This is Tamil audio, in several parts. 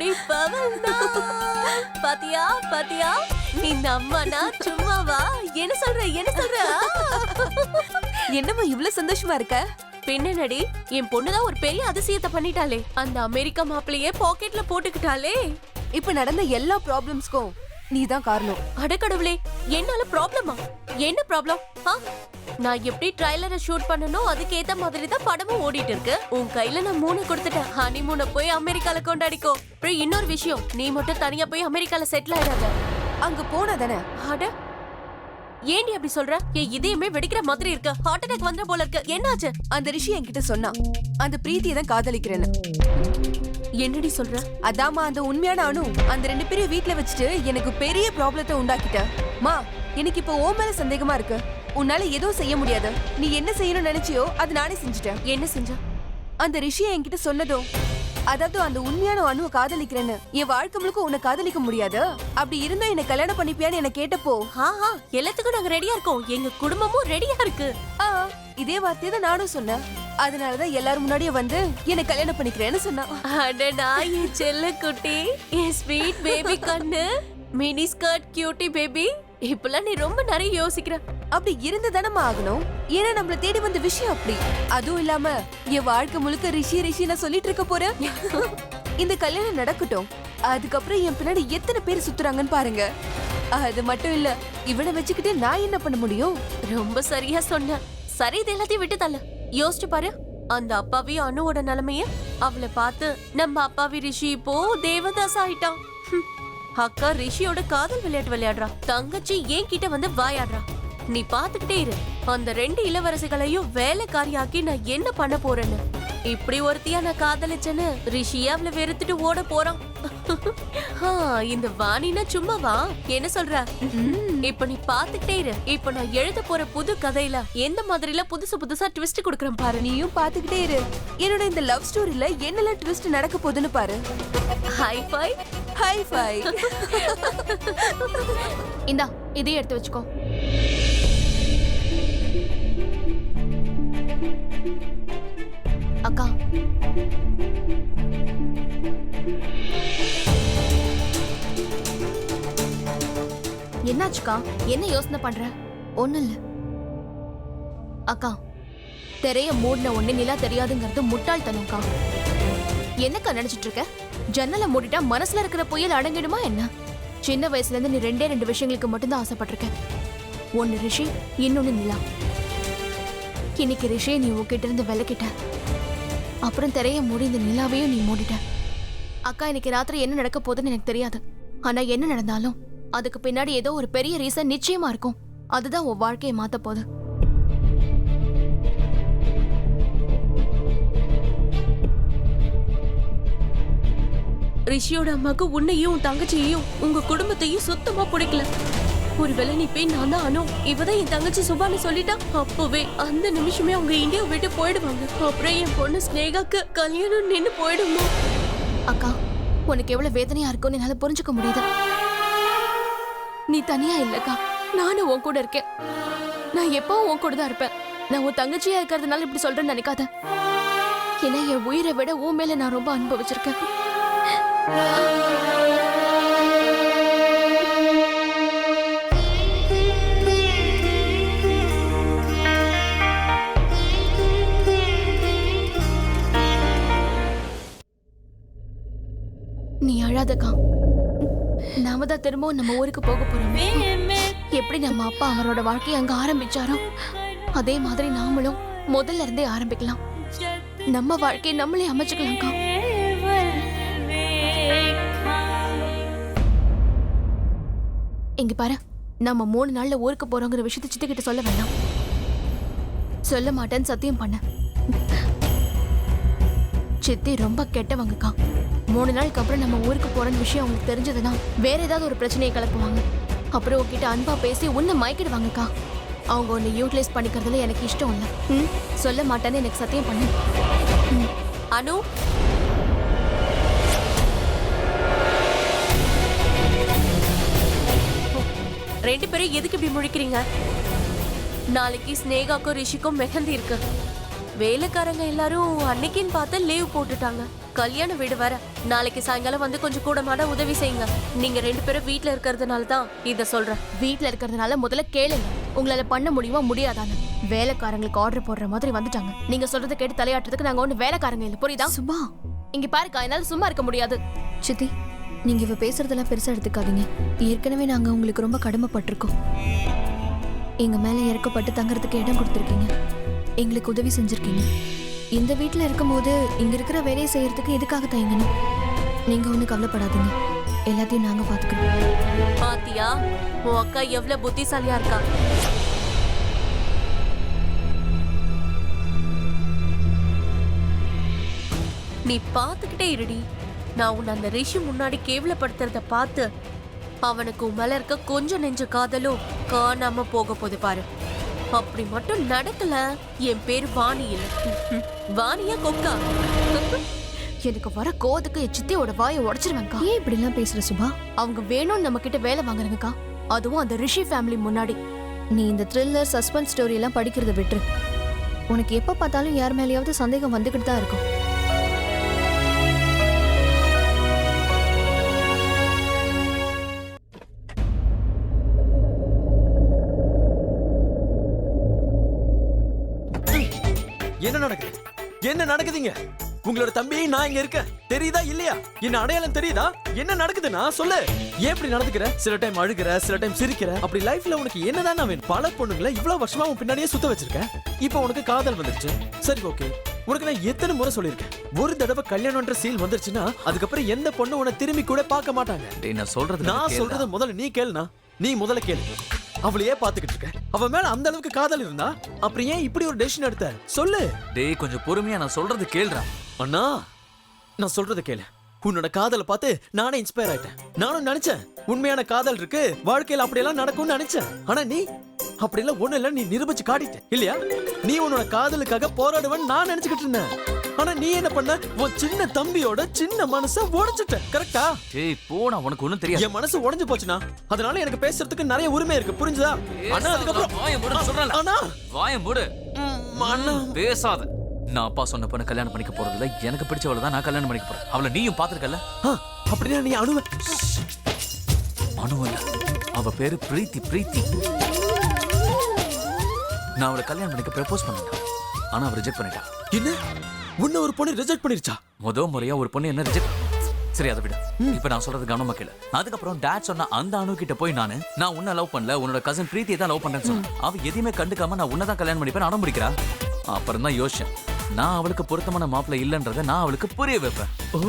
அடி பவனா பாத்தியா பாத்தியா இந்த அம்மானா சும்மாவா என்ன சொல்ற என்னம்மா இவ்ளோ சந்தோஷமா இருக்க? பின்னடி என் பொண்ணுதான் ஒரு பெரிய அதிசயத்தை பண்ணிட்டாளே. அந்த அமெரிக்கா மாப்பிளையே பாக்கெட்ல போட்டுக்கிட்டாளே. இப்ப நடந்த எல்லா ப்ராப்ளம்ஸ்க்கும் நீதான் காரணம். அடக்கடவுளே, என்னால ப்ராப்ளமா? என்ன ப்ராப்ளம்? நான் எப்படி ட்ரைலரை ஷூட் பண்ணனும் அதுக்கு ஏத்த மாதிரி தான் படமும் ஓடிட்டு இருக்கு. உன் கையில நான் 3 கொடுத்துட்டேன். ஹனிமூனை போய் அமெரிக்கால கொண்டாடிக்கோ. அப்புறம் இன்னொரு விஷயம், நீ மட்டும் தனியா போய் அமெரிக்கால செட்டில் ஆயிடாத. அங்க போனதானே? அட ஏண்டி அப்படி சொல்ற? என் இதயமே வெடிக்கிற மாதிரி இருக்கு. ஹார்ட் அட்டாக் வந்த போல இருக்கு. என்னாச்சு? அந்த ரிஷி என்கிட்ட சொன்னா அந்த பிரீத்தியை தான் காதலிக்கிறேன்னு. என்னடி சொல்ற? அதாமா அந்த உண்மையான அணு அந்த 2 பேரையும் வீட்ல வச்சுட்டு எனக்கு பெரிய ப்ராப்ளத்தை உண்டாக்கிட்ட. மா, எனக்கு இப்போ ஓ மேல சந்தேகமா இருக்கு. உன்னால எதுவும் செய்ய முடியாது. நீ என்ன செய்யணும்னு நினைச்சியோ அது நானே செஞ்சுட்டேன். என்ன செஞ்ச? அந்த ரிஷியை என்கிட்ட சொன்னதும், அதாவது அந்த உண்மையான அணுவை காதலிக்கிறேன்னு. என் வாழ்க்கை முழுக்க உன்னை காதலிக்க முடியாது. அப்படி இருந்தா என்ன கல்யாணம் பண்ணிப்பியான்னு என்ன கேட்டப்போ, எல்லாத்துக்கும் நாங்க ரெடியா இருக்கோம். எங்க குடும்பமும் ரெடியா இருக்கு. இதே வார்த்தையை தான் நானும் சொன்னேன். அதனாலதான் எல்லாரும் முன்னாடியே வந்து என்ன கல்யாணம் பண்ணிக்கிறேன்னு சொன்னா. அடடா என் செல்ல குட்டி, என் ஸ்வீட் பேபி கண்ணு, மினி ஸ்கர்ட் கியூட்டி பேபி. இப்பெல்லாம் நீ ரொம்ப நிறைய யோசிக்கிற. அப்படி இருந்துதானமா ஆகணும். ஏன்னா நம்மள தேடி வந்த விஷயம் அப்படி. அதுவும் இல்லாம என் வாழ்க்கை முழுக்க ரிஷி ரிஷி நான் சொல்லிட்டு இருக்க போறேன். இந்த கல்யாணம் நடக்கட்டும். அதுக்கப்புறம் என் பின்னாடி எத்தனை பேர் சுத்துறாங்கன்னு பாருங்க. அது மட்டும் இல்ல, இவனை வச்சுக்கிட்டு நான் என்ன பண்ண முடியும்? ரொம்ப சரியா சொன்ன. சரி, இது எல்லாத்தையும் விட்டு தள்ள. யோசிச்சு பாரு, அந்த அப்பாவி அணுவோட நிலைமைய. அவளை பார்த்து நம்ம அப்பாவி ரிஷி இப்போ தேவதாஸ் ஆயிட்டான். அக்கா ரிஷியோட காதல் விளையாட்டு விளையாடுறா. தங்கச்சி ஏன் கிட்ட வந்து வாயாடுறா. நீ பாத்துக்கிட்டே இரு. அந்த 2 இளவரசிகளையும் வேலைக்காரியாக்கி நான் என்ன பண்ண போறேன்னு. இப்படி ஒருத்தியா நான் காதலிச்சேன்னு ரிஷியா அவளை வெறுத்துட்டு ஓட போறான். இந்த வாணினா சும்மாவா? என்ன சொல்ற? இப்ப நீ பாத்துக்கிட்டே இரு. இப்ப நான் எழுத போற புது கதையில எந்த மாதிரில புதுசா ட்விஸ்ட் கொடுக்கறேன் பாரு. நீயும் பாத்துக்கிட்டே இரு. என்னோட இந்த லவ் ஸ்டோரியில என்னெல்லாம் ட்விஸ்ட் நடக்க போகுதுன்னு பாரு. High five high five. இந்தா இதையும் எடுத்து வச்சுக்கோ. அக்கா, என்னாச்சுக்கா? என்ன யோசனை பண்ற? ஒண்ணு இல்ல அக்கா. திரைய மூடின உடனே நிலா தெரியாதுங்கிறது முட்டாள்தனம்க்கா. என்னக்கா நினைச்சிட்டு இருக்க? ஜன்னலை மூடிட்டா மனசுல இருக்கிற புயல் அடங்கிடுமா என்ன? சின்ன வயசுல இருந்து நீ 2 விஷயங்களுக்கு மட்டும்தான் ஆசைப்பட்டிருக்க. ஒன்னு ரிஷி, இன்னொன்னு நிலா. இன்னைக்கு ரிஷியை நீ உன்கிட்ட இருந்து விலக்கிட்ட. அப்புறம் திரைய மூடி இந்த நிலாவையும் நீ மூடிட்ட. அக்கா, இன்னைக்கு ராத்திரி என்ன நடக்க போகுதுன்னு எனக்கு தெரியாது. ஆனா என்ன நடந்தாலும் அதுக்கு பின்னாடி ஏதோ ஒரு பெரிய ரீசன் நிச்சயமா இருக்கும். அதுதான் உன் வாழ்க்கையை மாத்த போகுது. ரிஷியோட அம்மாக்கு உன்னையும் தங்கச்சியையும் உங்க குடும்பத்தையும் சுத்தமா பிடிக்கல. ஒருவேளை நீ போய் நான் தான் அனு, இவதான் என் தங்கச்சி சுபான்னு சொல்லிட்டா, அப்பவே அந்த நிமிஷமே அவங்க இந்தியாவை விட்டு போயிடுவாங்க. அப்புறம் என் பொண்ணு ஸ்னேகாக்கு கல்யாணம் நின்னு போயிடுமா? அக்கா, உனக்கு எவ்வளவு வேதனையா இருக்கும்னு என்னால புரிஞ்சுக்க முடியுது. நீ தனியா இல்லக்கா, நானும் உன் கூட இருக்கேன். நான் எப்பவும் உன் கூட தான் இருப்பேன். நான் உன் தங்கச்சியா இருக்கிறதுனால இப்படி சொல்றேன்னு நினைக்காத. ஏன்னா என் உயிரை விட உன் மேல நான் ரொம்ப அனுபவிச்சிருக்கேன். நீ அழாதக்கா. நாம தான் திரும்பவும் நம்ம ஊருக்கு போக போறோம். எப்படி நம்ம அப்பா அவரோட வாழ்க்கையை அங்க ஆரம்பிச்சாரோ அதே மாதிரி நாமளும் முதல்ல இருந்தே ஆரம்பிக்கலாம். நம்ம வாழ்க்கையை நம்மளே அமைச்சுக்கலாம்க்கா. இங்க பாரு, நம்ம 3 நாள்ல ஊருக்கு போறோங்கிற விஷயத்தை சித்தி கிட்ட சொல்ல வேண்டாம். சொல்ல மாட்டேன்னு சத்தியம் பண்ண. சித்தி ரொம்ப கெட்டவங்கக்கா. 3 நாளுக்கு அப்புறம் நம்ம ஊருக்கு போறன்னு விஷயம் அவங்களுக்கு தெரிஞ்சதுன்னா வேற ஏதாவது ஒரு பிரச்சனையை கிளப்புவாங்க. அப்புறம் உங்ககிட்ட அன்பா பேசி உன்னை மயக்கிடுவாங்கக்கா. அவங்க உன்னை யூட்டிலைஸ் பண்ணிக்கிறதுல எனக்கு இஷ்டம் இல்லை. சொல்ல மாட்டேன்னு எனக்கு சத்தியம் பண்ணு. அனு, ரெண்டு பேரும் எதுக்கு இப்படி முழிக்கிறீங்க? நாளைக்கு ஸ்னேகாக்கும் ரிஷிக்கும் மெஹந்தி இருக்கு. வேலைக்காரங்க எல்லாரும் அன்னைக்குன்னு பார்த்து லீவ் போட்டுட்டாங்க. கல்யாண வீடு வேற. நாளைக்கு சாயங்காலம் வந்து கொஞ்சம் கூடமாட உதவி செய்யுங்க. நீங்க 2 பேரும் வீட்ல இருக்கிறதுனால தான் இத சொல்றேன். வீட்ல இருக்கிறதுனால முதல்ல கேளுங்க, உங்களால பண்ண முடியுமா முடியாதான்னு. வேலைக்காரங்களுக்கு ஆர்டர் போடுற மாதிரி வந்துட்டாங்க. நீங்க சொல்றதை கேட்டு தலையாட்டுறதுக்கு நாங்க ஒண்ணு வேலைக்காரங்க இல்ல, புரியுதா? சுபா, இங்க பாருக்கா, என்னால சும்மா இருக்க முடியாது. சித்தி, நீங்க இவ பேசுறதெல்லாம் பெருசா எடுத்துக்காதீங்க. ஏற்கனவே நாங்க உங்களுக்கு ரொம்ப கடமைப்பட்டிருக்கோம். எங்க மேல இறக்கப்பட்டு தங்கறதுக்கு இடம் கொடுத்துருக்கீங்க, எங்களுக்கு உதவி செஞ்சிருக்கீங்க. இந்த வீட்டுல இருக்கும்போது இங்க இருக்கிற வேலையை செய்யறதுக்கு எதுக்காக தயங்கணும்? நீங்க ஒண்ணு கவலைப்படாதீங்க, எல்லாத்தையும் நாங்க பாத்துக்கிறோம். பாத்தியா உன் அக்கா எவ்வளவு புத்திசாலியா இருக்கா. நீ பாத்துக்கிட்டே இருடி. நான் உன்னை அந்த ரிஷி முன்னாடி கேவலப்படுத்துறத பார்த்து அவனுக்கு உன் மேல இருக்க கொஞ்சம் நெஞ்ச காதலும் காணாம போக போது பாரு. அப்படி மட்டும் நடக்கல, என் பேரு வாணி இல்ல, வாணியா கொக்கா. எனக்கு வர கோதுக்கு என் சித்தியோட வாயை உடைச்சிருவேன்க்கா. ஏன் இப்படி எல்லாம் பேசுற சுபா? அவங்க வேணும்னு நம்ம கிட்ட வேலை வாங்குறாங்கக்கா, அதுவும் அந்த ரிஷி ஃபேமிலி முன்னாடி. நீ இந்த த்ரில்லர் சஸ்பென்ஸ் ஸ்டோரி எல்லாம் படிக்கிறத விட்டுரு. உனக்கு எப்ப பார்த்தாலும் யார் மேலேயாவது சந்தேகம் வந்துகிட்டு தான் இருக்கும். என்ன நடக்குது? என்ன நடக்குதுங்க? உங்களோட தம்பி நான் இங்க இருக்க தெரியுதா இல்லையா? என்ன அடையாளம் தெரியுதா? என்ன நடக்குதுன்னா சொல்லு. ஏன் இப்படி நடந்துக்கிற? சில டைம் அழுகிற, சில டைம் சிரிக்கிற. அப்படி லைஃப்ல உனக்கு என்னதான் வேணும்? பல பொண்ணுங்களை இவ்வளவு வருஷமா உன் பின்னாடியே சுத்த வச்சிருக்கேன். இப்போ உனக்கு காதல் வந்துருச்சு, சரி ஓகே. உனக்கு நான் எத்தனை முறை சொல்லியிருக்கேன், ஒரு தடவை கல்யாணம்ன்ற சீல் வந்துருச்சுன்னா அதுக்கப்புறம் எந்த பொண்ணு உன்னை திரும்பி கூட பார்க்க மாட்டாங்க. நான் சொல்றது முதல்ல நீ கேளுனா. நீ முதல்ல கேளு. அவளையே பாத்துக்கிட்டு இருக்க. அவ மேல அந்த அளவுக்கு காதல் இருந்தா அப்புறம் ஏன் இப்படி ஒரு டெசிஷன் எடுத்த? சொல்லு. டேய் கொஞ்சம் பொறுமையா நான் சொல்றது கேளுடா. அண்ணா, நான் சொல்றத கேளு. உன்னோட காதலை பார்த்து நானே இன்ஸ்பயர் ஆயிட்டேன். நானும் நினைச்சேன் உண்மையான காதல் இருக்கு, வாழ்க்கையில அப்படியெல்லாம் நடக்கும்னு நினைச்சேன். ஆனா நீ அப்படியெல்லாம் ஒண்ணு இல்ல, நீ நிரூபிச்சு காட்டிட்ட இல்லையா? நீ உன்னோட காதலுக்காக போராடுவன்னு நான் நினைச்சுக்கிட்டு இருந்தேன். ஆனா நீ என்ன பண்ண? உன் சின்ன தம்பியோட சின்ன மனசை உடைச்சிட்ட. கரெக்டா? டேய் போடா, உனக்கு ஒண்ணும் தெரியாது. என் மனசு உடைஞ்சு போச்சுனா அதனால எனக்கு பேசுறதுக்கு நிறைய உரிமை இருக்கு, புரிஞ்சுதா? அண்ணா அதுக்கப்புறம் வாயை மூடு சொல்றேன். அண்ணா வாயை மூடு. அண்ணா பேசாத. நான் அப்பா சொன்ன பொண்ணு கல்யாணம் பண்ணிக்க போறது இல்ல. எனக்கு பிடிச்சவளை தான் நான் கல்யாணம் பண்ணிக்க போறேன். அவளை நீயும் பாத்துருக்கல? அப்படின்னா நீ அணுவ அனுவல்ல, அவ பேரு பிரீத்தி. பிரீத்தி நான் அவளை கல்யாணம் பண்ணிக்க ப்ரப்போஸ் பண்ணிட்டேன். ஆனா அவ ரிஜெக்ட் பண்ணிட்டா. என்ன? உன்ன ஒரு பொண்ணு ரிஜெக்ட் பண்ணிருச்சா? முதல் முறையா ஒரு பொண்ணு என்ன ரிஜெக்ட். சரி அதை விட, இப்ப நான் சொல்றது கவனமா கேளு. அதுக்கப்புறம் டாட் சொன்ன அந்த அணு கிட்ட போய் நான் உன்னை லவ் பண்ணல, உன்னோட கசன் பிரீத்தியை தான் லவ் பண்றேன்னு சொன்னேன். அவ எதையுமே கண்டுக்காம நான் உன்னை தான் கல்யாணம் பண்ணிப்பேன் அடம் பிடிக்கிறா. அப்புறம் தான் யோசிச்சேன், நான் அவளுக்கு பொருத்தமான மாப்பிள்ளை இல்லன்றதை நான் அவளுக்கு புரிய வைப்பேன். ஓ,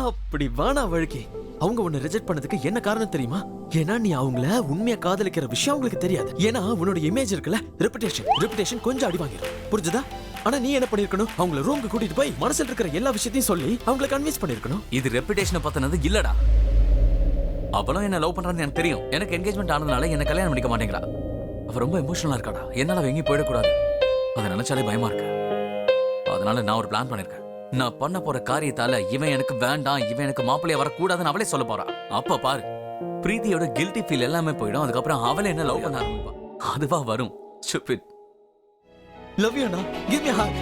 அப்படி வானா வழுக்கி அவங்க உன்னை ரிஜெக்ட் பண்ணதுக்கு என்ன காரணம் தெரியுமா? ஏன்னா நீ அவங்கள உண்மையா காதலிக்கிற விஷயம் அவங்களுக்கு தெரியாது. ஏன்னா உன்னோட இமேஜ் இருக்குல்ல, ரெப்புடேஷன் கொஞ்சம் அடி வாங்கிடும், புரிஞ்சுதா? ஆனா நீ என்ன பண்ணிருக்கணும்? அவங்கள ரூமுக்கு கூட்டிட்டு போய் மனசுல இருக்கிற எல்லா விஷயத்தையும் சொல்லி அவங்கள கன்வின்ஸ் பண்ணிருக்கணும். இது ரெப்புடேஷனை பத்தினது இல்லடா. அவளும் என்ன லவ் பண்றான்னு எனக்கு தெரியும். எனக்கு என்கேஜ்மெண்ட் ஆனதுனால என்ன கல்யாணம் பண்ணிக்க மாட்டேங்கிறா. அவ ரொம்ப எமோஷனலா இருக்காடா. என்னால அவ எங்கேயும் போயிடக்கூடாது, அதை நினைச்சாலே பயமா இருக்கு. அதனால நான் ஒரு பிளான் பண்ணிருக்கேன். நான் பண்ண போற காரியத்தால இவன் எனக்கு வேண்டாம், இவன் எனக்கு மாப்பிள்ளைய வரக்கூடாதுன்னு அவளே சொல்ல போறா. அப்ப பாரு, பிரீத்தியோட கில்ட்டி ஃபீல் எல்லாமே போயிடும். அதுக்கப்புறம் அவளே என்ன லவ் பண்ண ஆரம்பிப்பா. அதுவா வரும். Stupid. Love you Anna, give me heart.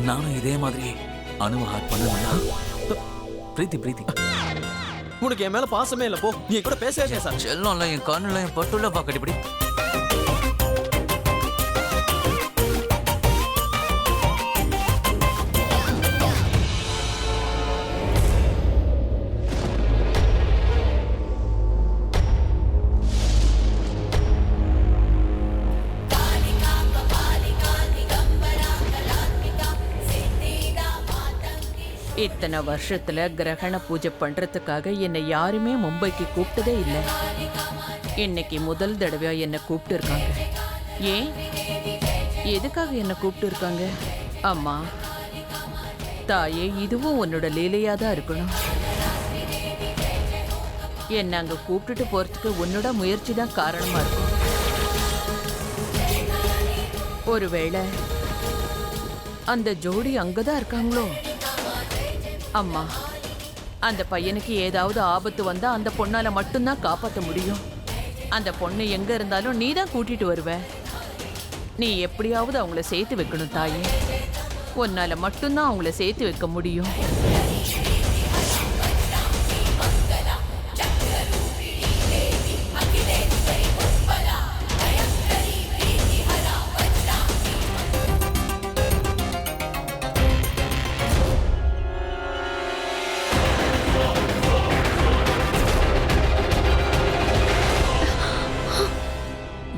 நானும் இதே மாதிரி அனுவ ஹார்ட் பண்ணுவேன்னா. பிரீத்தி உனக்கு என் மேல பாசமே இல்ல, போ. நீ கூட பேசவே சார். செல்லம் என் கண்ணுல என் பட்டுல பாக்கடிப்படி. இத்தனை வருஷத்துல கிரகண பூஜை பண்றதுக்காக என்னை யாருமே மும்பைக்கு கூப்பிட்டதே இல்லை. இன்னைக்கு முதல் தடவையா என்னை கூப்பிட்டு இருக்காங்க. ஏன், எதுக்காக என்னை கூப்பிட்டு இருக்காங்க? அம்மா தாயே, இதுவும் உன்னோட லீலையா தான் இருக்கணும். என்னை அங்க கூப்பிட்டுட்டு போறதுக்கு உன்னோட முயற்சி தான் காரணமா இருக்கும். ஒருவேளை அந்த ஜோடி அங்கதான் இருக்காங்களோ? அம்மா, அந்த பையனுக்கு ஏதாவது ஆபத்து வந்தா அந்த பொண்ணால மட்டும்தான் காப்பாற்ற முடியும். அந்த பொண்ணு எங்க இருந்தாலும் நீ தான் கூட்டிட்டு வருவ. நீ எப்படியாவது அவங்கள சேர்த்து வைக்கணும் தாயே. உன்னால மட்டும்தான் அவங்கள சேர்த்து வைக்க முடியும்.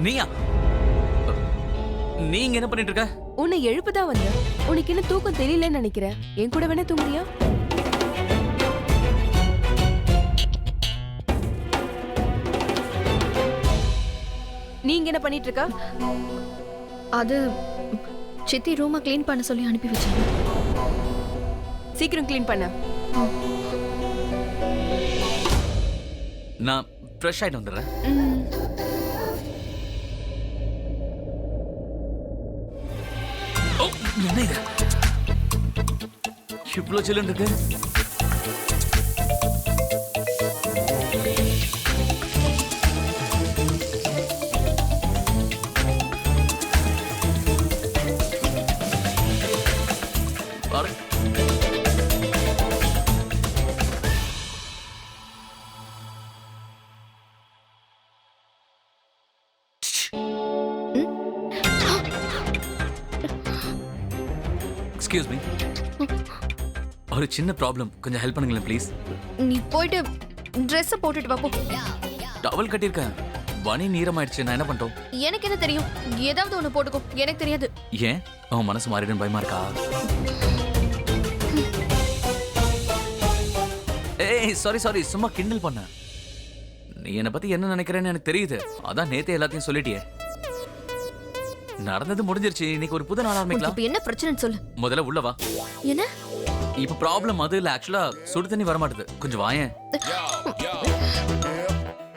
நீயா? நீங்க என்ன பண்ணிட்டு இருக்க? உன்னை எழுப்புதான் வந்த. உனக்கு இன்னும் தூக்கம் தெரியலன்னு நினைக்கிறேன். என் கூட வேணா தூங்குறியா? நீங்க என்ன பண்ணிட்டு இருக்க? அது சித்தி ரூமை க்ளீன் பண்ண சொல்லி அனுப்பி வச்சாங்க. சீக்கிரம் க்ளீன் பண்ண. நான் ஃப்ரெஷ் ஆயிட்டு வந்துடுறேன். ஓ, என்ன இது? இவ்வளோ சில்லுன்னு இருக்கு. பாரு. எக்ஸ்கியூஸ் மீ, ஒரு சின்ன ப்ராப்ளம், கொஞ்சம் ஹெல்ப் பண்ணுங்களேன் ப்ளீஸ். நீ போயிட்டு ட்ரெஸ்ஸை போட்டுட்டு வா போ. டவல் கட்டியிருக்கேன், பனி நீரமாயிடுச்சு, நான் என்ன பண்ணிட்டோம்? எனக்கு என்ன தெரியும்? ஏதாவது ஒன்று போட்டுக்கோ, எனக்கு தெரியாது. ஏன் அவன் மனசு மாறிடுன்னு பயமா இருக்கா? ஏய் சாரி சாரி, சும்மா கிண்டல் பண்ண. நீ என்னை பத்தி என்ன நினைக்கிறேன்னு எனக்கு தெரியுது. அதான் நேத்தே எல்லாத்தையும் சொல்லிட்டியே. நடந்தது முடிஞ்சிருச்சு, இன்னைக்கு ஒரு புது நாள் ஆரம்பிக்கலாம். இப்ப என்ன பிரச்சனைன்னு சொல்லு. முதல்ல உள்ள வா. என்ன இப்ப ப்ராப்ளம் அது இல்ல, ஆக்சுவலா சுடு தண்ணி வர மாட்டுது, கொஞ்சம் வாயேன்.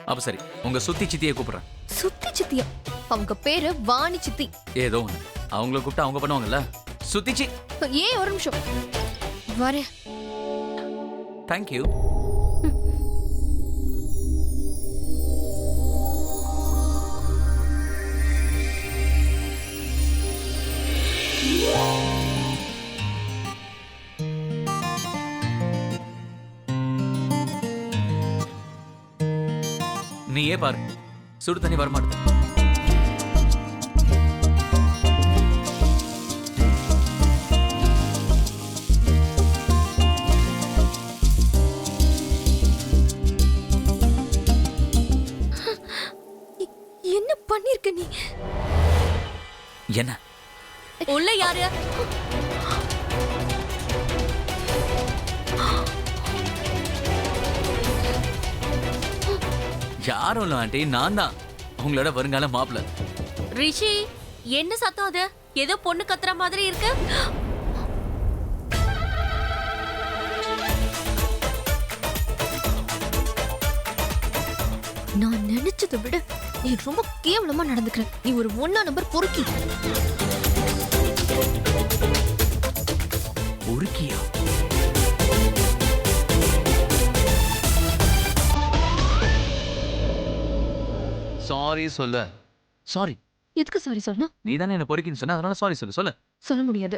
அப்ப சரி, உங்க சுத்தி சித்தியை கூப்பிடுறேன். சுத்தி சித்தியா? அவங்க பேரு வாணி சித்தி. ஏதோ ஒண்ணு, அவங்கள கூப்பிட்டு அவங்க பண்ணுவாங்கல்ல. சுத்திச்சி. ஏன் ஒரு நிமிஷம் வரேன். தேங்க்யூ. நீயே பாரு, சுடு தண்ணி வரமாட்டேது. என்ன பண்ணிருக்க நீ? என்ன உள்ள யாரு? யாரும் இல்ல ஆண்டி, நான் தான் உங்களோட வருங்கால மாப்பிள்ள. ரிஷி, என்ன சத்தம் அது? ஏதோ பொண்ணு கத்துற மாதிரி இருக்கு. நான் நினைச்சதை விட நீ ரொம்ப கேவலமா நடந்துக்கிற. நீ ஒரு 1 நம்பர் பொறுக்கி. பொறுக்கியா? சாரி சொல்ல. சாரி. எதுக்கு சாரி சொல்லணும்? நீ தானே என்ன பொறுக்கின்னு சொன்ன, அதனால சாரி சொல்லு. சொல்ல சொல்ல முடியாது.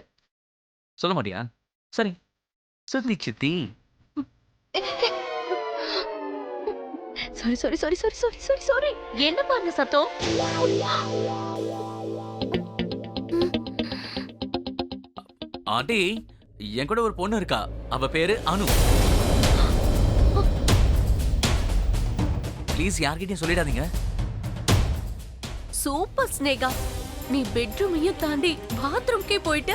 சொல்ல மாட்டியா? சரி, சுத்தி சித்தி. Sorry sorry sorry sorry sorry sorry sorry. என்ன பண்ண சத்தம்? ஆண்டி, என் கூட ஒரு பொண்ணு இருக்கா, அவ பேரு அனு. ப்ளீஸ் யார்கிட்டயும் சொல்லிடாதீங்க. சூப்பர் ஸ்னேகா, நீ பெட்ரூமையும் தாண்டி பாத்ரூம்க்கே போயிட்ட.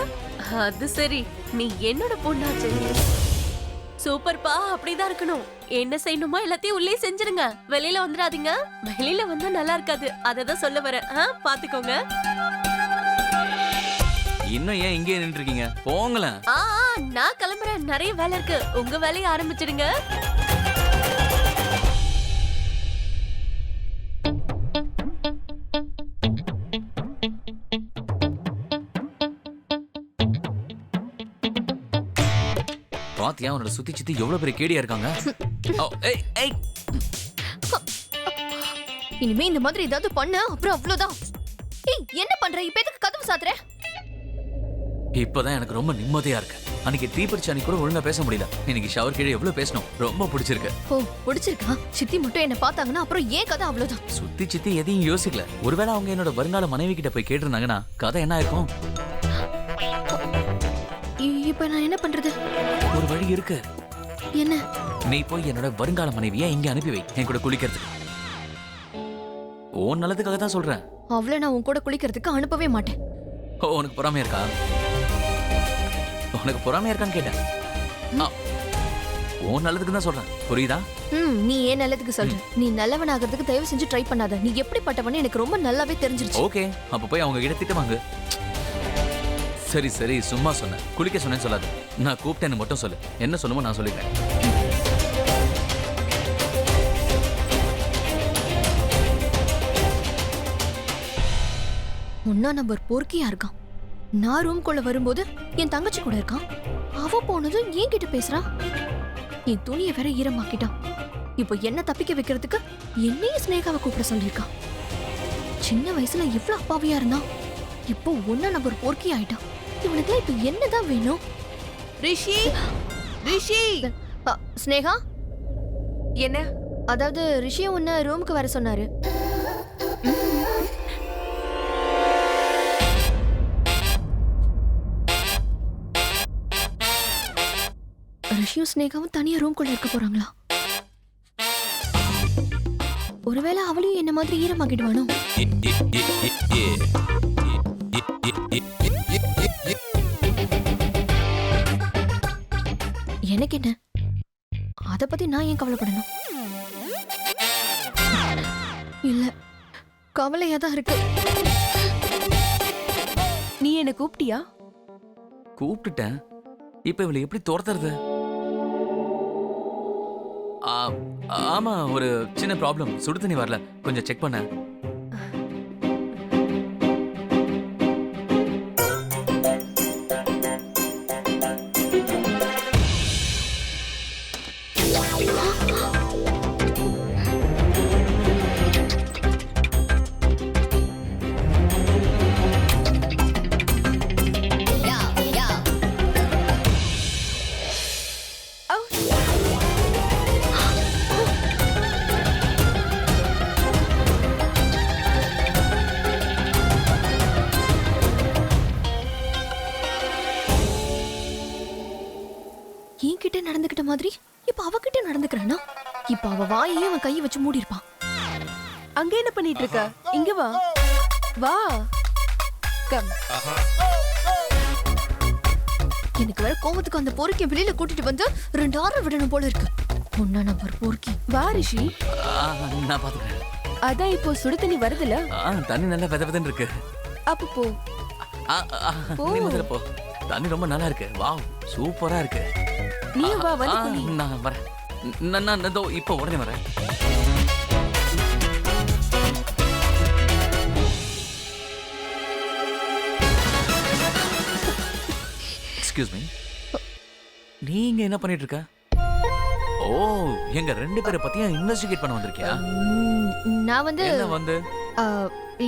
அது சரி, நீ என்னோட பொண்ணாச்சு. சூப்பர்ப்பா, அப்படிதான் இருக்கணும். என்ன செய்யணுமோ எல்லாத்தையும் உள்ளே செஞ்சிருங்க, வெளியில வந்துடாதீங்க. வெளியில வந்தா நல்லா இருக்காது, அததான் சொல்ல வரேன். பாத்துக்கோங்க. இன்னும் ஏன் இங்கே நின்று இருக்கீங்க? போங்களேன். நான் கிளம்புறேன், நிறைய வேலை இருக்கு. உங்க வேலையை ஆரம்பிச்சிடுங்க. பாத்தியா உன்னோட சுத்தி சித்தி எவ்வளவு பெரிய கேடியா இருக்காங்க? ஓ, ஏய் ஏய், இனிமே இந்த மாதிரி ஏதாவது பண்ண அப்புறம் அவ்வளவுதான். ஏய் என்ன பண்ற? இப்ப எதுக்கு கதவு சாத்துற? இப்பதான் எனக்கு ரொம்ப நிம்மதியா இருக்கு. அன்னைக்கு டீ பிடிச்ச அன்னைக்கு கூட ஒழுங்கா பேச முடியல. இன்னைக்கு ஷவர் கீழே எவ்வளவு பேசணும். ரொம்ப பிடிச்சிருக்கு. ஓ பிடிச்சிருக்கா? சித்தி மட்டும் என்ன பார்த்தாங்கன்னா அப்புறம் ஏன் கதை அவ்வளவுதான். சுத்தி சித்தி எதையும் யோசிக்கல. ஒருவேளை அவங்க என்னோட வருங்கால மனைவி கிட்ட போய் கேட்டிருந்தாங்கன்னா கதை என்ன ஆயிருக்கும்? இப்ப நான் என்ன பண்றது? ஒரு வழி இருக்கு. என்ன? நீ போய் என்னோட வருங்கால மனைவியை இங்க அனுப்பி வை, என் கூட குளிக்கிறதுக்கு. ஓ நல்லதுக்காக தான் சொல்றேன். அவளை நான் உன் கூட குளிக்கிறதுக்கு அனுப்பவே மாட்டேன். ஓ உனக்கு பொறாமையா இருக்கா? உனக்கு பொறாமையா இருக்கான்னு கேட்டேன். ஓ நல்லதுக்கு தான் சொல்றேன், புரியுதா? நீ ஏன் நல்லதுக்கு சொல்ற? நீ நல்லவன் ஆகிறதுக்கு தயவு செஞ்சு ட்ரை பண்ணாத. நீ எப்படிப்பட்டவன்னு எனக்கு ரொம்ப நல்லாவே தெரிஞ்சிருச்சு. ஓகே, அப்ப போய் அவங்க கிட்ட திட்டமாங்க. சரி சரி, சும்மா சொன்னேன். குளிக்க சொன்னேன்னு சொல்லாது. நான் கூப்பிட்டேன்னு மட்டும் சொல்லு. என்ன சொல்லுமோ நான் சொல்லிக்கிறேன். ஒன்னா நம்பர் பொறுக்கியா இருக்கான். நான் ரூம்குள்ள வரும்போது என் தங்கச்சி கூட இருக்கான். அவ போனதும் என் கிட்ட பேசுறான். என் துணியை வேற ஈரமாக்கிட்டான். இப்போ என்ன தப்பிக்க வைக்கிறதுக்கு என்னையும் ஸ்னேகாவை கூப்பிட சொல்லியிருக்கான். சின்ன வயசுல எவ்வளவு அப்பாவியா இருந்தான். இப்போ ஒன்னா நம்பர் பொறுக்கி ஆயிட்டான். இவனுக்கு இப்ப என்னதான் வேணும்? ரிஷி ரிஷி ஸ்னேகா, என்ன? அதாவது ரிஷியை உன்ன ரூமுக்கு வர சொன்னாரு. ரிஷியும் ஸ்னேகாவும் தனியா ரூம்குள்ள இருக்க போறாங்களா? ஒருவேளை அவளையும் என்ன மாதிரி ஈரமாக்கிடுவானோ? எனக்கு என்ன, அத பத்தி நான் ஏன் கவலைப்படணும்? இல்ல, கவலையா தான் இருக்கு. நீ என்ன கூப்பிட்டியா? கூப்பிட்டுட்டேன். இப்ப இவளை எப்படி துரத்துறது? ஆமா, ஒரு சின்ன ப்ராப்ளம். சுடு தண்ணி வரல, கொஞ்சம் செக் பண்ண. என்கிட்ட நடந்துக்கிட்ட மாதிரி இப்ப அவகிட்ட நடந்துக்கிறானா? இப்ப அவ வாயையே அவன் கையை வச்சு மூடி இருப்பான். அங்க என்ன பண்ணிட்டு இருக்க? இங்க வா வா. கம். எனக்கு வேற கோவத்துக்கு அந்த பொறுக்கிய வெளியில கூட்டிட்டு வந்து 2 ஆறு விடணும் போல இருக்கு. ஒன்னா நம்பர் பொறுக்கி. வா ரிஷி. நான் பாத்துக்கிறேன். அதான் இப்போ சுடு தண்ணி வருதுல. தண்ணி நல்லா வெத வெதன்னு இருக்கு. அப்ப போ. நீ முதல்ல போ. தண்ணி ரொம்ப நல்லா இருக்கு. வாவ், சூப்பரா இருக்கு. நீ வா, வந்து குளி. நான் வரேன். நான் இதோ இப்போ உடனே வரேன். எக்ஸ்கியூஸ் மீ, நீங்க என்ன பண்ணிட்டு இருக்க? ஓ, எங்க 2 பேரை பத்தியும் இன்வெஸ்டிகேட் பண்ண வந்திருக்கியா? நான் வந்து என்ன வந்து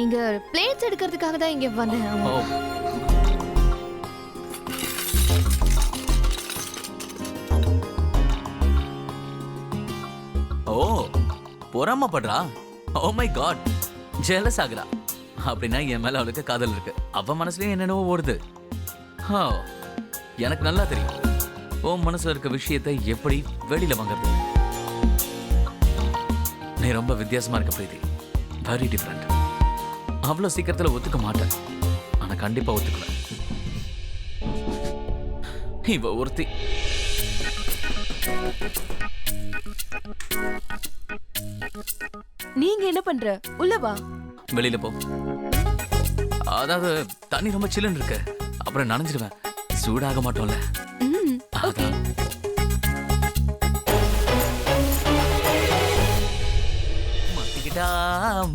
இங்க பிளேட்ஸ் எடுக்கிறதுக்காக தான் இங்க வந்தேன். ஓ, பொறாமப்படுறா? ஓ மை காட், ஜெலஸ் ஆகுறா. அப்படின்னா என் மேல அவளுக்கு காதல் இருக்கு. அவ மனசுலயும் என்னென்னவோ ஓடுது. எனக்கு நல்லா தெரியும் உன் மனசுல இருக்க விஷயத்தை எப்படி வெளியில வாங்குறது. நீ ரொம்ப வித்தியாசமா இருக்க பிரீத்தி. Very different. அவ்வளவு சீக்கிரத்துல ஒத்துக்க மாட்டேன், ஆனா கண்டிப்பா ஒத்துக்குவேன். இவ ஒருத்தி. நீங்க என்ன பண்ற? உள்ள வா. வெளியில போ. அதாவது தண்ணி ரொம்ப சில்லுன்னு இருக்கு, அப்புறம் நனைஞ்சிடுவேன். சூடாக மாட்டோம்ல. அதான்.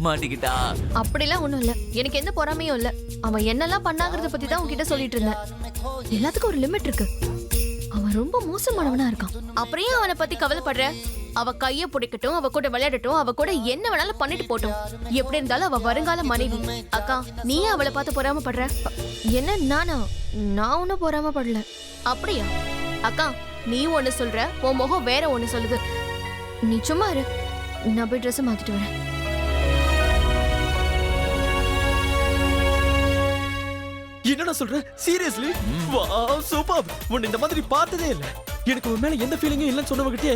மாட்டிக்கிட்டா. அப்படிலாம் ஒண்ணும் இல்ல. எனக்கு எந்த பொறாமையும் இல்ல. அவன் என்னெல்லாம் பண்ணாங்கறத பத்தி தான் உன்கிட்ட சொல்லிட்டு இருந்தேன். எல்லாத்துக்கும் ஒரு லிமிட் இருக்கு. அவன் ரொம்ப மோசமானவனா இருக்கான். அப்புறம் ஏன் அவனை பத்தி கவலைப்படுற? அவ கைய பிடிக்கட்டும், அவ கூட விளையாடட்டும், அவ கூட என்ன வேணாலும் பண்ணிட்டு போட்டும். எப்படி இருந்தாலும் அவ வருங்கால மனைவி. அக்கா, நீ அவளை பார்த்து பொறாமப்படுற? என்ன நானா? நான் ஒன்றும் பொறாமப்படல. அப்படியா? அக்கா, நீ ஒண்ணு சொல்ற, உன் முகம் வேற ஒண்ணு சொல்லுது. நீ சும்மா இரு, நான் போய் ட்ரெஸ் மாத்திட்டு வரேன். என்னடா சொல்ற? சீரியஸ்லி? Wow, super. உன்னை இந்த மாதிரி பார்த்ததே இல்ல. எனக்கு உன் மேல எந்த ஃபீலிங்கும் இல்லைன்னு சொன்னவகிட்டே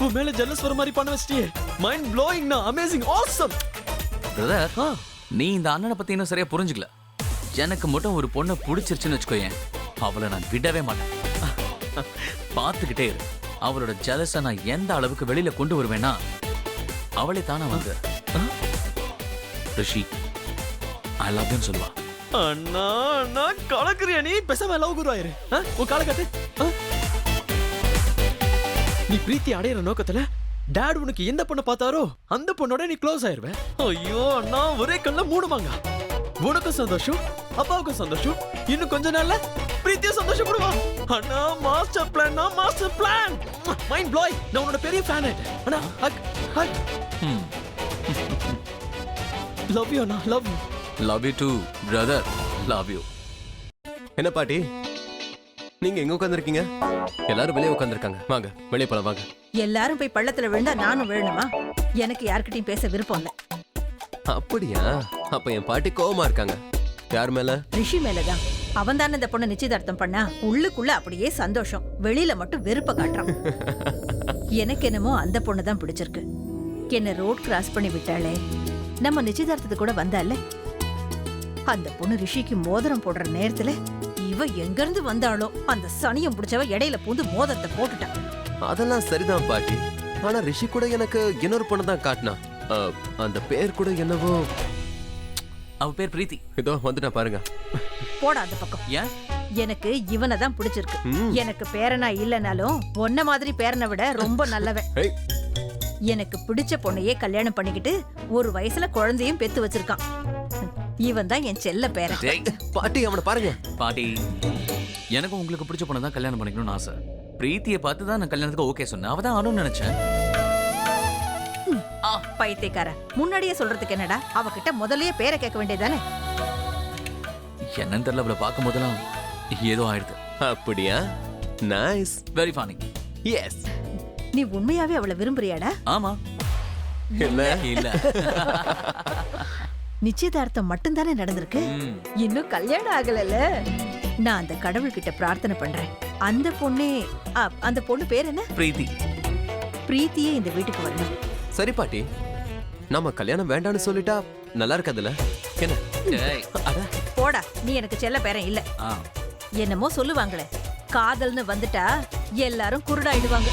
உன் மேல ஜெலஸ் வர மாதிரி பண்ண வச்சிட்டியே. Mind blowing, amazing, awesome. Brother, நீ இந்த அண்ணனை பத்தி இன்னும் சரியா புரிஞ்சுக்கல. எனக்கு மட்டும் ஒரு பொண்ணை பிடிச்சிருச்சுன்னு வச்சுக்கோயேன், அவளை நான் விடவே மாட்டேன். பார்த்துக்கிட்டே இரு. அவளோட ஜெலஸை நான் எந்த அளவுக்கு வெளியில கொண்டு வருவேன்னா, அவளே தானே வந்து ரிஷி ஐ லவ் யூன்னு சொல்லுவா. அண்ணா அண்ணா கலக்குறியா நீ? பேசாம லவ் குருவாயிரு. உன் காலை காட்டு. நீ பிரீத்தி அடையிற நோக்கத்துல டாட் உனக்கு எந்த பொண்ணை பார்த்தாரோ அந்த பொண்ணோட நீ க்ளோஸ் ஆயிருவ. ஐயோ அண்ணா, ஒரே கல்ல மூடுவாங்க. உனக்கும் சந்தோஷம், அப்பாவுக்கும் சந்தோஷம், இன்னும் கொஞ்ச நாள்ல பிரீத்தியும் சந்தோஷப்படுவா. அண்ணா master plan, master plan. Mind blowing. நான் உன்னோட பெரிய ஃபேன் ஆயிட்டேன். அண்ணா ஹக் ஹக். லவ் யூ அண்ணா, love you. Love you too brother, love you. என்ன பாட்டி, நீங்க எங்க உட்காந்துருக்கீங்க? எல்லாரும் வெளியே உட்காந்துருக்காங்க. வாங்க வெளியே போலாம், வாங்க. எல்லாரும் போய் பள்ளத்துல விழுந்தா நானும் விழணுமா? எனக்கு யார்கிட்டயும் பேச விருப்பம் இல்ல. அப்படியா? அப்ப என் பாட்டி கோவமா இருக்காங்க. யார் மேல? ரிஷி மேலதான். அவன் தானே இந்த பொண்ணை நிச்சயதார்த்தம் பண்ணா. உள்ளுக்குள்ள அப்படியே சந்தோஷம், வெளியில மட்டும் வெறுப்ப காட்டுறான். எனக்கு என்னமோ அந்த பொண்ணு தான் பிடிச்சிருக்கு. என்ன ரோட் கிராஸ் பண்ணி விட்டாளே, நம்ம நிச்சயதார்த்தத்துக்கு கூட வந்தால அந்த பொண்ணு ரிஷிக்கு மோதிரம் போடுற நேரத்துல இவ எங்க இருந்து வந்தாளோ அந்த சனியம் பிடிச்சவ இடையில பூந்து மோதிரத்தை போட்டுட்டான். அதெல்லாம் சரிதான் பாட்டி. ஆனா ரிஷி கூட எனக்கு இன்னொரு பொண்ணு தான் காட்டினா. அந்த பேர் கூட என்னவோ. அவ பேர் பிரீத்தி. இதோ வந்துட்டா பாருங்க. போடா அந்த பக்கம். ஏன்? எனக்கு இவனை தான் பிடிச்சிருக்கு. ம். எனக்கு பேரனா இல்லனாலும் ஒன்ன மாதிரி பேரனை விட ரொம்ப நல்லவன். ஏய், எனக்கு பிடிச்ச பொண்ணையே கல்யாணம் பண்ணிக்கிட்டு ஒரு வயசுல குழந்தையும் பெத்து வச்சிருக்கான். இவன் தான் என் செல்ல பேரன். டேய், பாட்டி அவனை பாருங்க. பாட்டி, எனக்கு உங்களுக்கு பிடிச்ச பொண்ணை தான் கல்யாணம் பண்ணிக்கணும்னு ஆசை. பிரீத்தியை பார்த்து தான் நான் கல்யாணத்துக்கு ஓகே சொன்னேன். அவ தான் ஆனும்னு நினைச்சேன். பைத்தியக்கார, முன்னாடியே சொல்றதுக்கு என்னடா? அவகிட்ட முதல்லயே பேரை கேட்க வேண்டியதானே? என்னன்னு தெரியல, அவளை பார்க்கும் போதெல்லாம் ஏதோ ஆயிடுது. அப்படியா? நைஸ். Very funny. எஸ். நீ உண்மையாவே அவளை விரும்புறியாடா? ஆமா. இல்ல இல்ல. நிச்சயதார்த்தம் மட்டும்தானே நடந்திருக்கு, இன்னும் கல்யாணம் ஆகலல. நான் அந்த கடவுள்கிட்ட பிரார்த்தனை பண்றேன். அந்த பொண்ணு பேர் என்ன? பிரீத்தி. பிரீத்தியே இந்த வீட்டுக்கு வரணும். சரி பாட்டி, நாம கல்யாணம் வேண்டாம்னு சொல்லிட்டா நல்லா இருக்காதுல்ல? என்ன? டேய். அட, போடா, நீ எனக்கு செல்ல பேரன் இல்ல. ஆ. என்னமோ சொல்லுவாங்களே, காதல்னு வந்துட்டா எல்லாரும் குருடாயிடுவாங்க.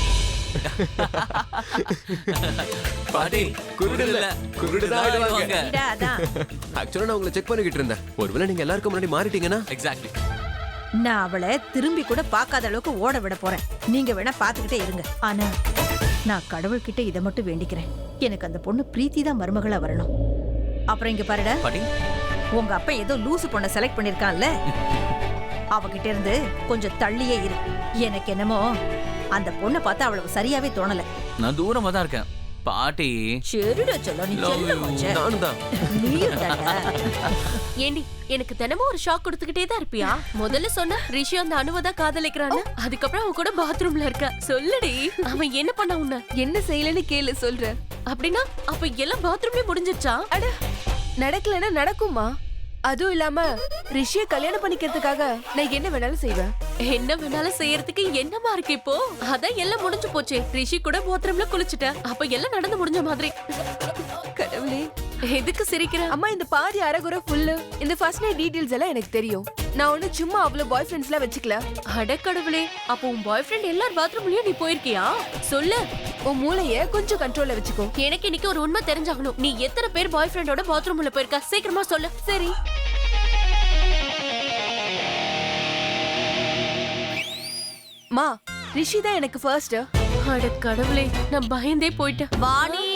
பாட்டி, குருடு இல்ல, குருடுதான் ஆயிடுவாங்க. இதா, அதான். ஆக்சுவலா நான் உங்களை செக் பண்ணிக்கிட்டு இருந்தேன். ஒருவேளை நீங்க எல்லாருக்கும் முன்னாடி மாறிட்டீங்கன்னா. எக்ஸாக்ட்லி. நான் அவளை திரும்பி கூட பார்க்காத அளவுக்கு ஓட விட போறேன். நீங்க வேணா பாத்துக்கிட்டே இருங்க. ஆனா நான் கடவுள்கிட்ட இதை மட்டும் வேண்டிக்கிறேன், எனக்கு அந்த பொண்ணு பிரீத்தி தான் மருமகளா வரணும். அப்புறம் இங்க பாருடா, பாட்டி, உங்க அப்பா ஏதோ லூசு பொண்ணை செலக்ட் பண்ணிருக்கான்ல, அவகிட்ட இருந்து கொஞ்சம் தள்ளியே இரு. எனக்கு என்னமோ அந்த பொண்ணை பார்த்தா அவ்வளவு சரியாவே தோணல. நான் தூரமா தான் இருக்கேன். பாட்டி, சரிடா சொல்ல, நீ Love you. செல்ல நானும் தான். நீயும் தான்டா. ஏண்டி, எனக்கு தினமும் ஒரு ஷாக் கொடுத்துக்கிட்டே தான் இருப்பியா? முதல்ல சொன்ன ரிஷி அந்த அணுவை தான் காதலிக்கிறான்னு, அதுக்கப்புறம் அவன் கூட பாத்ரூம்ல இருக்க. சொல்லுடி, அவன் என்ன பண்ண உன்ன? என்ன செய்யலன்னு கேளு, சொல்றேன். அப்படின்னா அப்ப எல்லாம் பாத்ரூம்லயே முடிஞ்சிருச்சா? அட, நடக்கலன்னா நடக்குமா? அதுவும் இல்லாம ரிஷிய கல்யாணம் பண்ணிக்கிறதுக்காக நான் என்ன வேணாலும் செய்வேன். என்ன வேணாலும் செய்யறதுக்கு என்னமா இருக்கு இப்போ? அதான் எல்லாம் முடிஞ்சு போச்சே. ரிஷி கூட பாத்ரூம்ல குளிச்சுட்ட, அப்ப எல்லாம் நடந்து முடிஞ்ச மாதிரி. கடவுளே, எதுக்கு சிரிக்கிற? அம்மா இந்த பாதி அரைகுறை ஃபுல்லு இந்த ஃபர்ஸ்ட் நைட் டீடைல்ஸ் எல்லாம் எனக்கு தெரியும். நான் ஒண்ணு சும்மா அவ்வளவு பாய் ஃப்ரெண்ட்ஸ்லாம் வச்சுக்கல. அட கடவுளே, அப்போ உன் பாய் ஃப்ரெண்ட் எல்லார் பாத்ரூம்லயும் நீ போயிருக்கியா? சொல்லு. உன் மூளைய கொஞ்சம் கண்ட்ரோல்ல வச்சுக்கோ. எனக்கு இன்னைக்கு ஒரு உண்மை தெரிஞ்சாகணும். நீ எத்தனை பேர் பாய் ஃப்ரெண்டோட பாத்ரூம்ல போயிருக்க? சீக்கிரமா சொல்லு. சரி, மா, ரிஷி தான் எனக்கு ஃபர்ஸ்ட். அட கடவுளே, நான் பயந்தே போயிட்டேன். வாணி,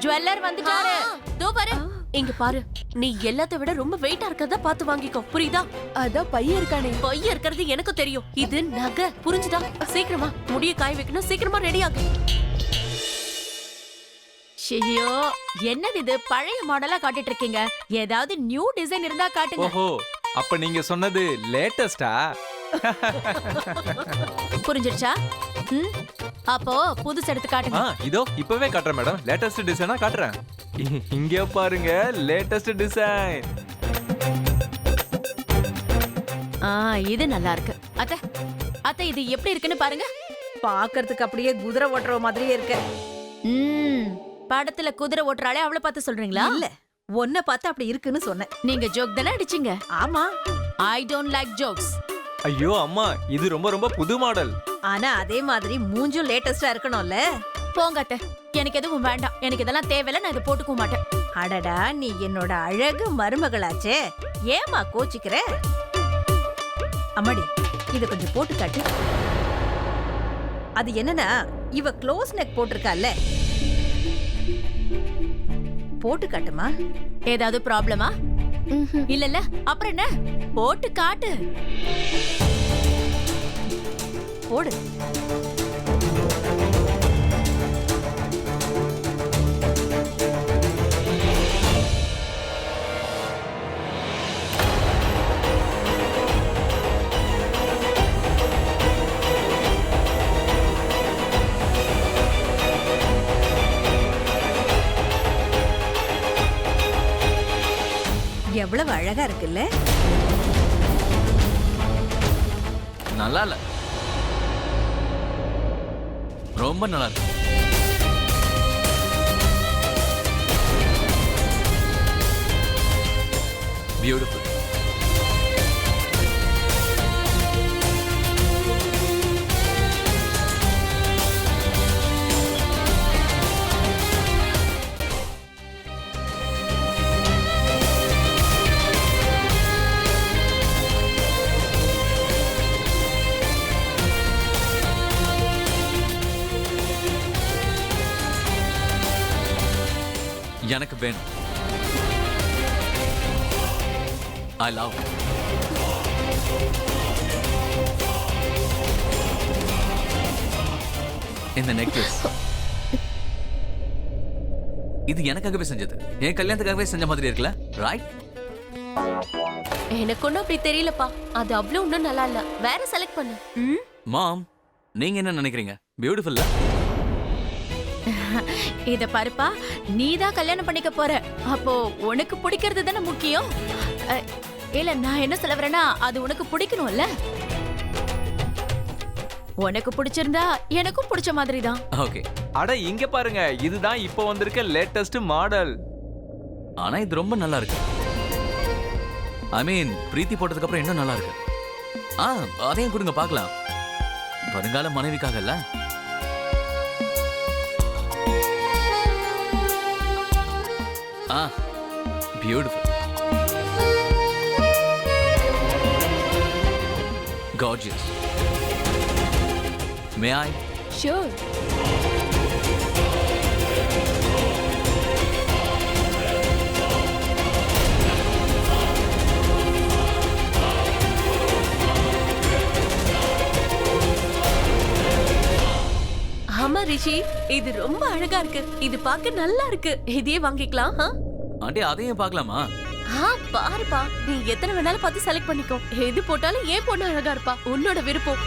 ஜுவல்லர் வந்துட்டாரு. தோ பாரு, இங்க பாரு. நீ எல்லாத்த விட ரொம்ப வெயிட்டா இருக்கறத பார்த்து வாங்கிக்கோ, புரியுதா? அதான் பையன் இருக்கானே. பைய இருக்கிறது எனக்கு தெரியும். இது நகை, புரிஞ்சுதா? சீக்கிரமா முடிய காய வைக்கணும். சீக்கிரமா ரெடி ஆகு. ஐயோ என்னது இது பழைய மாடலா காட்டிட்டு இருக்கீங்க? ஏதாவது நியூ டிசைன் இருந்தா காட்டுங்க. ஓஹோ, அப்ப நீங்க சொன்னது லேட்டஸ்டா? புரிஞ்சிருச்சா? ம், அப்போ புதுசு எடுத்து காட்டுங்க. இதோ இப்பவே காட்டுறேன் மேடம். லேட்டஸ்ட் டிசைனா காட்டுறேன். இங்க பாருங்க, லேட்டஸ்ட் டிசைன். இது நல்லா இருக்கு. அத்தை அத்தை இது எப்படி இருக்குன்னு பாருங்க. பாக்குறதுக்கு அப்படியே குதிரை ஓட்டுற மாதிரியே இருக்கு. படத்துல குதிரை ஓட்டுறாளே அவளை பார்த்து சொல்றீங்களா? இல்ல, ஒன்ன பார்த்து அப்படி இருக்குன்னு சொன்னேன். நீங்க ஜோக் தானே அடிச்சீங்க? ஆமா. I don't like jokes. ஐயோ அம்மா, இது ரொம்ப ரொம்ப புது மாடல். ஆனா அதே மாதிரி மூஞ்சும் லேட்டஸ்டா இருக்கணும்ல. போங்க அத்தை, எனக்கு எதுவும் வேண்டாம். எனக்கு இதெல்லாம் தேவையில்ல, நான் இதை போட்டுக்க மாட்டேன். அடடா, நீ என்னோட அழகு மருமகளாச்சே, ஏமா கோச்சிக்கிற? அம்மாடி, இத கொஞ்சம் போட்டு காட்டு. அது என்னன்னா, இவ க்ளோஸ் நெக் போட்டிருக்கால, போட்டு காட்டுமா. ஏதாவது ப்ராப்ளமா? இல்ல அப்புறம் என்ன, போட்டு காட்டு. போடு. எவ்வளவு அழகா இருக்குல்ல? நல்லா இல்ல, ரொம்ப நல்லா இருக்கு. பியூட்டிஃபுல். எனக்கு வேணும். I love. இந்த நெக்லஸ் இது எனக்காகவே செஞ்சது. என் கல்யாணத்துக்காகவே செஞ்ச மாதிரி இருக்குல்ல, ரைட்? எனக்கு ஒன்றும் அப்படி தெரியலப்பா. அது அவ்வளோ ஒன்றும் நல்லா இல்ல. வேற செலக்ட் பண்ணு. மாம், நீங்க என்ன நினைக்கிறீங்க? பியூட்டிஃபுல்லா? இத பாருப்பா, நீதான் கல்யாணம் பண்ணிக்க போற. அப்போ உனக்கு பிடிக்கிறது தானே முக்கியம். இல்ல, நான் என்ன சொல்ல வரேன்னா, அது உனக்கு பிடிக்கணும்ல. உனக்கு பிடிச்சிருந்தா எனக்கும் பிடிச்ச மாதிரி தான். ஓகே. அட இங்க பாருங்க, இதுதான் இப்போ வந்திருக்க லேட்டஸ்ட் மாடல். ஆனா இது ரொம்ப நல்லா இருக்கு. ஐ மீன், பிரீத்தி போட்டதுக்கு அப்புறம் இன்னும் நல்லா இருக்கு. அதையும் கொடுங்க பார்க்கலாம். வருங்கால மனைவிக்காக இல்ல. Beautiful. Gorgeous. May I? Sure. ஆமா ரிஷி, இது ரொம்ப அழகா இருக்கு. இது பார்க்க நல்லா இருக்கு. இதையே வாங்கிக்கலாம். ஆண்டி, அதையும் பார்க்கலாமா? பாருப்பா, நீ எத்தனை வேணாலும் பார்த்து செலக்ட் பண்ணிக்கோ. எது போட்டாலும் ஏன் பொண்ணு அழகா இருப்பா, உன்னோட விருப்பம்.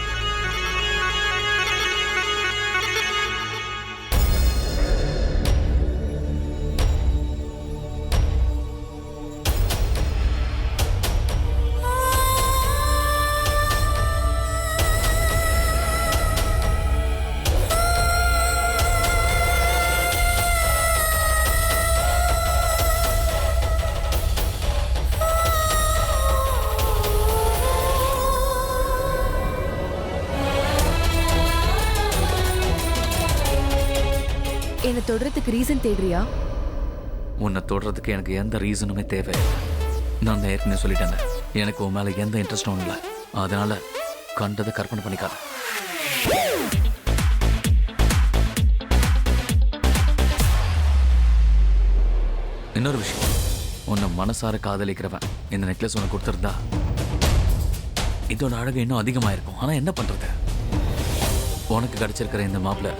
என்ன தொடறதுக்கு ரீசன் தேடுறியா? உன்னை தொடறதுக்கு எனக்கு எந்த ரீசனுமே தேவை. நான் தான் ஏற்கனவே சொல்லிட்டேன், எனக்கு உன் மேல எந்த இன்ட்ரெஸ்டும் இல்லை. அதனால கண்டதை கற்பனை பண்ணிக்காத. இன்னொரு விஷயம், உன்னை மனசார காதலிக்கிறவன் இந்த நெக்லஸ் உனக்கு கொடுத்துருந்தா இதோட அழகு இன்னும் அதிகமாயிருக்கும். ஆனா என்ன பண்றது, உனக்கு கிடைச்சிருக்கிற இந்த மாப்பிள்ள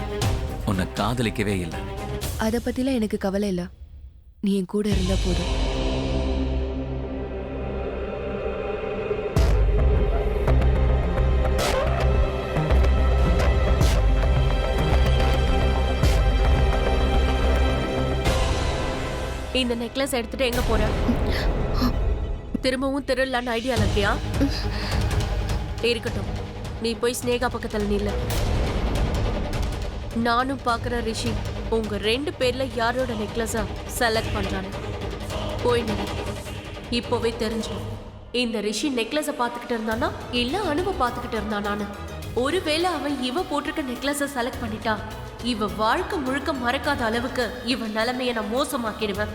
உன்னை காதலிக்கவே இல்லை. அத பத்திலாம் எனக்கு கவலை இல்ல. நீ என் கூட இருந்தா போதும். இந்த நெக்லஸ் எடுத்துட்டு எங்க போற? திரும்பவும் திருடலான்னு ஐடியால இருக்கியா? இருக்கட்டும், நீ போய் ஸ்னேகா பக்கத்துல நில்ல. நானும் பாக்குற ரிஷி உங்க 2 பேர்ல யாரோட நெக்லஸ செலக்ட் பண்றான்னு. போய் நில்லு. இப்போவே தெரிஞ்சு இந்த ரிஷி நெக்லஸ பாத்துக்கிட்டு இருந்தானா இல்ல அனுவ பாத்துக்கிட்டு இருந்தானான்னு. ஒருவேளை அவன் இவ போட்டிருக்க நெக்லஸ செலக்ட் பண்ணிட்டா இவ வாழ்க்கை முழுக்க மறக்காத அளவுக்கு இவ நிலைமைய நான் மோசமாக்கிடுவேன்.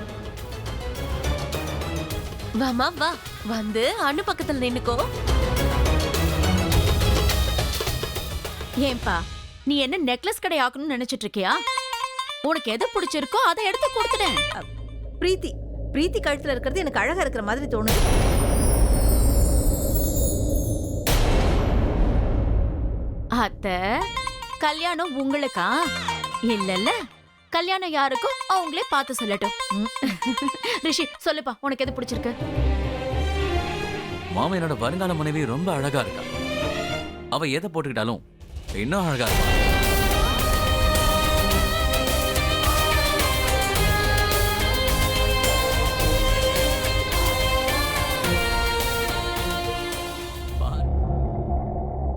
வாமா வா, வந்து அனு பக்கத்துல நின்னுக்கோ. ஏன்பா நீ என்ன நெக்லஸ் கடை ஆக்கணும்னு நினைச்சிட்டு இருக்கியா? உனக்கு எது பிடிச்சிருக்கோ அதை எடுத்து கொடுத்துட்டேன். பிரீத்தி பிரீத்தி கழுத்துல இருக்கிறது எனக்கு அழகா இருக்கிற மாதிரி தோணுது. அத்தை, கல்யாணம் உங்களுக்கா? இல்லல்ல, கல்யாணம் யாருக்கோ அவங்களே பார்த்து சொல்லட்டும். ரிஷி சொல்லுப்பா, உனக்கு எது பிடிச்சிருக்கு? மாமா என்னோட வருங்கால மனைவி ரொம்ப அழகா இருக்கா. அவ எதை போட்டுக்கிட்டாலும் இன்னும் அழகா இருக்கா.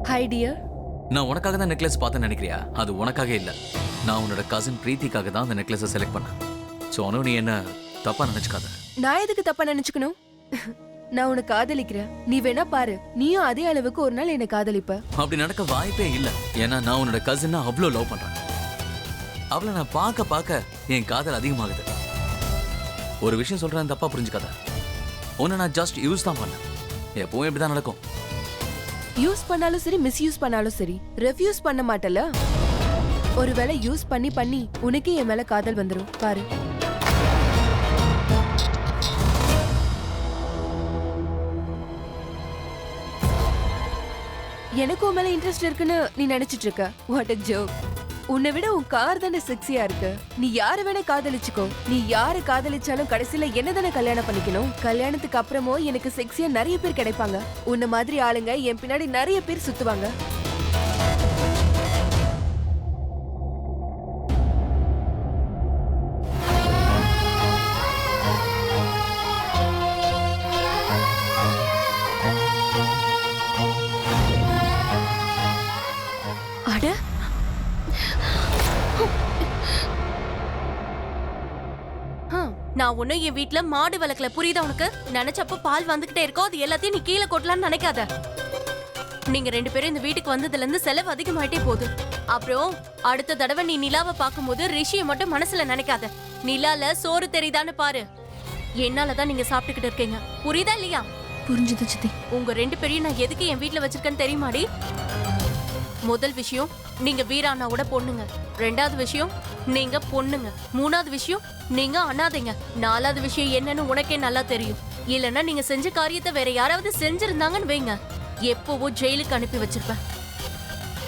Hi dear. நான் உனக்காக தான் நெக்லஸ் பார்த்தேன்னு நினைக்கிறியா? அது உனக்காக இல்ல, நான் உன்னோட கசின் பிரீத்திக்காக தான் அந்த நெக்லஸை செலக்ட் பண்ணேன். ஸோ அனு, நீ என்ன தப்பா நினைச்சுக்காத. நான் எதுக்கு தப்பா நினைச்சுக்கணும்? நான் உன்னை காதலிக்கிறேன். நீ வேணா பாரு, நீயும் அதே அளவுக்கு ஒரு நாள் என்ன காதலிப்ப. அப்படி நடக்க வாய்ப்பே இல்ல. ஏன்னா நான் உன்னோட கசின் அவ்வளோ லவ் பண்றேன். அவளை நான் பார்க்க பார்க்க என் காதல் அதிகமாகுது. ஒரு விஷயம் சொல்றேன், தப்பா புரிஞ்சுக்காத. உன்னை நான் ஜஸ்ட் யூஸ் தான் பண்ணேன். எப்பவும் இப்படிதான் நடக்கும். யூஸ் பண்ணாலும் சரி, மிஸ்யூஸ் பண்ணாலும் சரி, ரெஃப்யூஸ் பண்ண மாட்டல. ஒருவேளை யூஸ் பண்ணி பண்ணி உனக்கே என் மேல காதல் வந்துடும் பாரு. எனக்கு உன் மேல இன்ட்ரெஸ்ட் இருக்குன்னு நீ நினைச்சிட்டு இருக்க. What a joke. உன்னை விட உன் கார் தானே செக்ஸியா இருக்கு. நீ யாரை வேணா காதலிச்சுக்கோ. நீ யாரை காதலிச்சாலும் கடைசியில என்ன தானே கல்யாணம் பண்ணிக்கணும். கல்யாணத்துக்கு அப்புறமோ எனக்கு செக்ஸியா நிறைய பேர் கிடைப்பாங்க. உன்ன மாதிரி ஆளுங்க என் பின்னாடி நிறைய பேர் சுத்துவாங்க. அட, நான் ஒன்னும் என் வீட்ல மாடு வளர்க்கல, புரியுதா உனக்கு? நினைச்சப்ப பால் வந்துகிட்டே இருக்கோ, அது எல்லாத்தையும் நீ கீழே கொட்டலான்னு நினைக்காத. நீங்க 2 பேரும் இந்த வீட்டுக்கு வந்ததுல இருந்து செலவு அதிகமாயிட்டே போகுது. அப்புறம் அடுத்த தடவை நீ நிலாவை பார்க்கும்போது ரிஷியை மட்டும் மனசுல நினைக்காத. நிலால சோறு தெரியுதான்னு பாரு. என்னாலதான் நீங்க சாப்பிட்டுக்கிட்டு இருக்கீங்க, புரியுதா இல்லையா? புரிஞ்சுது சித்தி. உங்க 2 பேரையும் நான் எதுக்கு என் வீட்ல வச்சிருக்கேன்னு தெரியுமாடி? முதல் விஷயம், நீங்க வீராண்ணாவோட பொண்ணுங்க. 2வது விஷயம், நீங்க பொண்ணுங்க. 3வது விஷயம், நீங்க அனாதைங்க. 4வது விஷயம் என்னன்னு உனக்கே நல்லா தெரியும். இல்லைன்னா நீங்க செஞ்ச காரியத்தை வேற யாராவது செஞ்சிருந்தாங்கன்னு வைங்க, எப்பவோ ஜெயிலுக்கு அனுப்பி வச்சிருப்பேன்.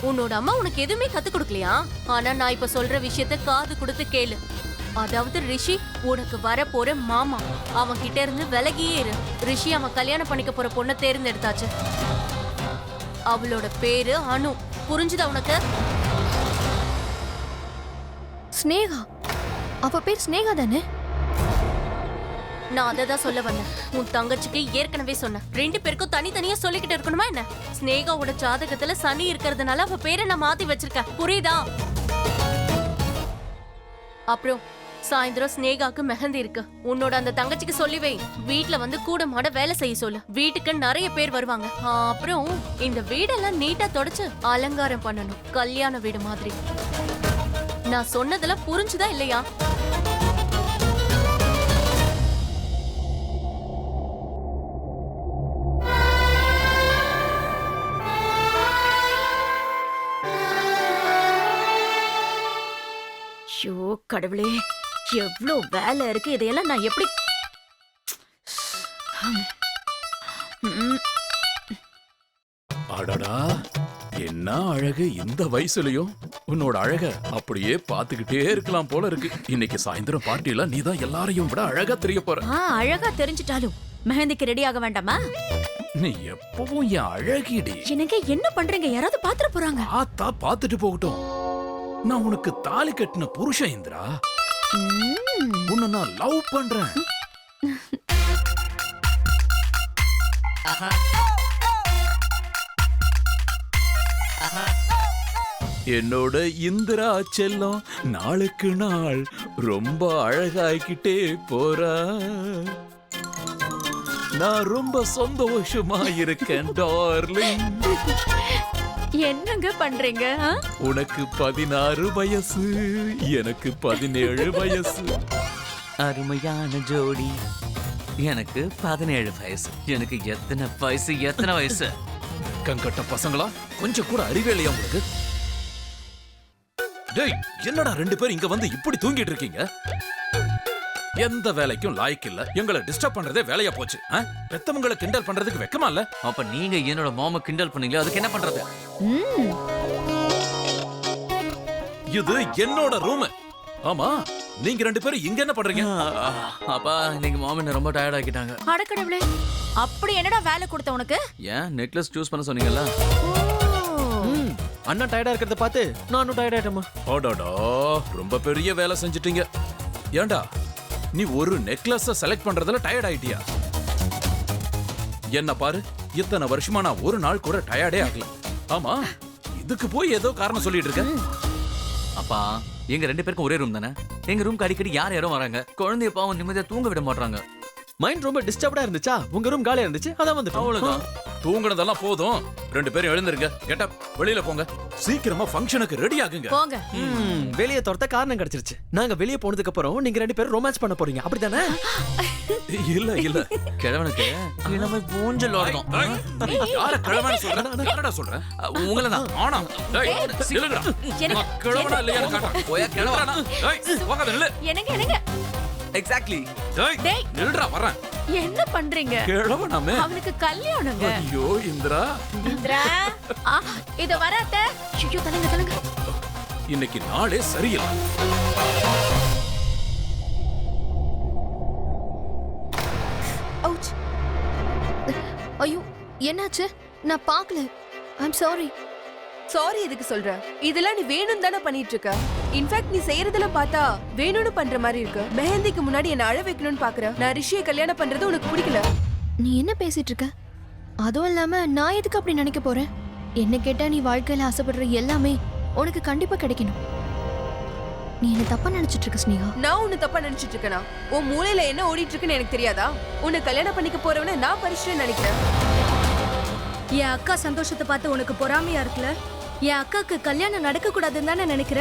உன்னோட அம்மா உனக்கு எதுவுமே கத்து கொடுக்கலையா? ஆனா நான் இப்ப சொல்ற விஷயத்த காது கொடுத்து கேளு. அதாவது ரிஷி உனக்கு வர போற மாமா. அவன் கிட்ட இருந்து விலகியே இரு. ரிஷி அவன் கல்யாணம் பண்ணிக்க போற பொண்ணை தேர்ந்தெடுத்தாச்சு. அவளோட பேரு அனு. புரிஞ்சுதா உனக்கு? ஸ்னேகா? அவ பேர் ஸ்னேகா தானே? நான் அதை தான் சொல்ல வந்தேன். உன் தங்கச்சிக்கு ஏற்கனவே சொன்னேன், 2 பேருக்கும் தனித்தனியா சொல்லிக்கிட்டு இருக்கணுமா என்ன? ஸ்னேகாவோட ஜாதகத்துல சனி இருக்கிறதுனால அவ பேரை நான் மாத்தி வச்சிருக்கேன், புரியுதா? அப்புறம் சாயந்தரம் ஸ்னேகாக்கு மெஹந்தி இருக்கு. உன்னோட அந்த தங்கச்சிக்கு சொல்லி வை, வீட்டுல வந்து கூட மாட வேலை செய்ய சொல்லு. வீட்டுக்கு நிறைய பேர் வருவாங்க. அப்புறம் இந்த வீடெல்லாம் நீட்டா தொடச்சு அலங்காரம் பண்ணணும், கல்யாண வீடு மாதிரி. நான் சொன்னதெல்லாம் புரிஞ்சுதா இல்லையா? ஐயோ கடவுளே, எவ்வளோ வேலை இருக்கு. இதையெல்லாம் நான் எப்படி அடடா, என்ன அழகு இந்த வயசுலயும் உன்னோட அழக அப்படியே பாத்துக்கிட்டே இருக்கலாம் போல இருக்கு. இன்னைக்கு சாயந்தரம் பார்ட்டில நீ தான் எல்லாரையும் விட அழகா தெரிய போற. அழகா தெரிஞ்சிட்டாலும் மெஹந்திக்கு ரெடி ஆக வேண்டாமா? நீ எப்பவும் என் அழகிடி. எனக்கு என்ன பண்றீங்க? யாராவது பாத்துற போறாங்க. ஆத்தா பாத்துட்டு போகட்டும். நான் உனக்கு தாலி கட்டின புருஷன் இந்திரா. உன்னை நான் லவ் பண்றேன். என்னோட இந்திரா செல்லம் நாளுக்கு நாள் ரொம்ப அழகாய்கிட்டே போறா. நான் ரொம்ப சந்தோஷமா இருக்கேன் டார்லிங். என்னங்க பண்றீங்க? உனக்கு 16 வயசு, எனக்கு 17 வயசு. அருமையான ஜோடி. எனக்கு 17 வயசு. எனக்கு எத்தனை வயசு? கங்கட்ட பசங்களா, கொஞ்சம் கூட அறிவேலையா உங்களுக்கு? டேய், என்னடா 2 பேர் இங்க வந்து இப்படி தூங்கிட்டு இருக்கீங்க? எந்த வேலைக்கும் லாய்க்கு இல்ல. எங்களை டிஸ்டர்ப் பண்றதே வேலையா போச்சு. பெத்தவங்களை கிண்டல் பண்றதுக்கு வெக்கமா இல்ல? அப்ப நீங்க என்னோட மாமா கிண்டல் பண்ணீங்களா? அதுக்கு என்ன பண்றது? இது என்னோட ரூம். ஆமா, நீங்க 2 பேரும் இங்க என்ன பண்றீங்க? அப்பா, இன்னைக்கு மாமா என்ன ரொம்ப டயர்ட் ஆக்கிட்டாங்க. அடக்கடவுளே, அப்படி என்னடா வேலை கொடுத்த உனக்கு? ஏன் நெக்லஸ் சூஸ் பண்ண சொன்னீங்கல்ல? அண்ணா டயர்டா இருக்கிறத பார்த்து நானும் டயர்ட் ஆயிட்டேமா. ஓடாடா, ரொம்ப பெரிய வேலை செஞ்சிட்டீங்க. ஏண்டா, நீ ஒரு நெக்லஸ் செலக்ட் பண்றதுல டயர்ட் ஆயிட்டியா? என்ன பாரு, இத்தனை வருஷமா நான் ஒரு நாள் கூட டயர்டே ஆகல. ஆமா, இதுக்கு போய் ஏதோ காரணம் சொல்லிட்டு இருக்க. அப்பா, எங்க 2 பேருக்கும் ஒரே ரூம் தானே. எங்க ரூம்க்கு அடிக்கடி யாரும் வராங்க. குழந்தைய பாவம் நிம்மதியா தூங்க விட மாட்டாங்க. மைண்ட் ரொம்ப டிஸ்டர்ப்டா இருந்துச்சா? உங்க ரூம் காலியா இருந்துச்சு, அதான் வந்து. அவ்வளவுதான், தூங்குனதெல்லாம் போதும். 2 பேரும் எழுந்திருங்க. கெட் அப், வெளியில போங்க. சீக்கிரமா ஃபங்க்ஷனுக்கு ரெடி ஆகுங்க. போங்க. வெளியே துரத்த காரணம் கிடைச்சிருச்சு. நாங்க வெளியே போனதுக்கு அப்புறம் நீங்க 2 பேரும் ரொமான்ஸ் பண்ண போறீங்க, அப்படிதானே? இல்ல கிழவனுக்கு இளமை பூஞ்சல் வரணும். யார கிழவன் சொல்றேன்? யாரடா சொல்றேன்? உங்களை தான். ஆனா டேய், நில்லுங்கடா. கிழவனா இல்லையா காட்ட. போயா கிழவனா? டேய், போகாத நில்லு. என்னங்க எக்ஸாக்ட்லி. டேய், நில்லுடா, வரேன். என்ன பண்றீங்க? கிழவனாமே. அவனுக்கு கல்யாணங்க. ஐயோ இந்திரா. இந்திரா, இத வராத. ஐயோ, தலங்க. இன்னைக்கு நாளே சரியில்லை. அவுச். ஐயோ, என்னாச்சு? நான் பார்க்கல. I'm sorry. சாரி எதுக்கு சொல்ற? இதெல்லாம் நீ வேணும் தானே பண்ணிட்டு இருக்க. இன்ஃபேக்ட் நீ செய்யறதெல்லாம் பார்த்தா வேணும்னு பண்ற மாதிரி இருக்கு. மெஹந்திக்கு முன்னாடி என்ன அழ வைக்கணும்னு பாக்குற. நான் ரிஷியை கல்யாணம் பண்றது உனக்கு பிடிக்கல. நீ என்ன பேசிட்டு இருக்க? அதுவும் இல்லாம நான் எதுக்கு அப்படி நினைக்க போறேன்? என்ன கேட்டா நீ வாழ்க்கையில ஆசைப்படுற எல்லாமே உனக்கு கண்டிப்பா கிடைக்கணும். நீ என்ன தப்பா நினைச்சிட்டு இருக்க ஸ்னேகா. நான் உன்னை தப்பா நினைச்சிட்டு இருக்கேனா? உன் மூளையில என்ன ஓடிட்டு இருக்குன்னு எனக்கு தெரியாதா? உன்னை கல்யாணம் பண்ணிக்க போறவன நான் பரிசுன்னு நினைக்கிறேன். என் அக்கா சந்தோஷத்தை பார்த்து உனக்கு பொறாமையா இருக்குல்ல? என் அக்காக்கு கல்யாணம் நடக்க கூடாதுன்னு தானே நினைக்கிற?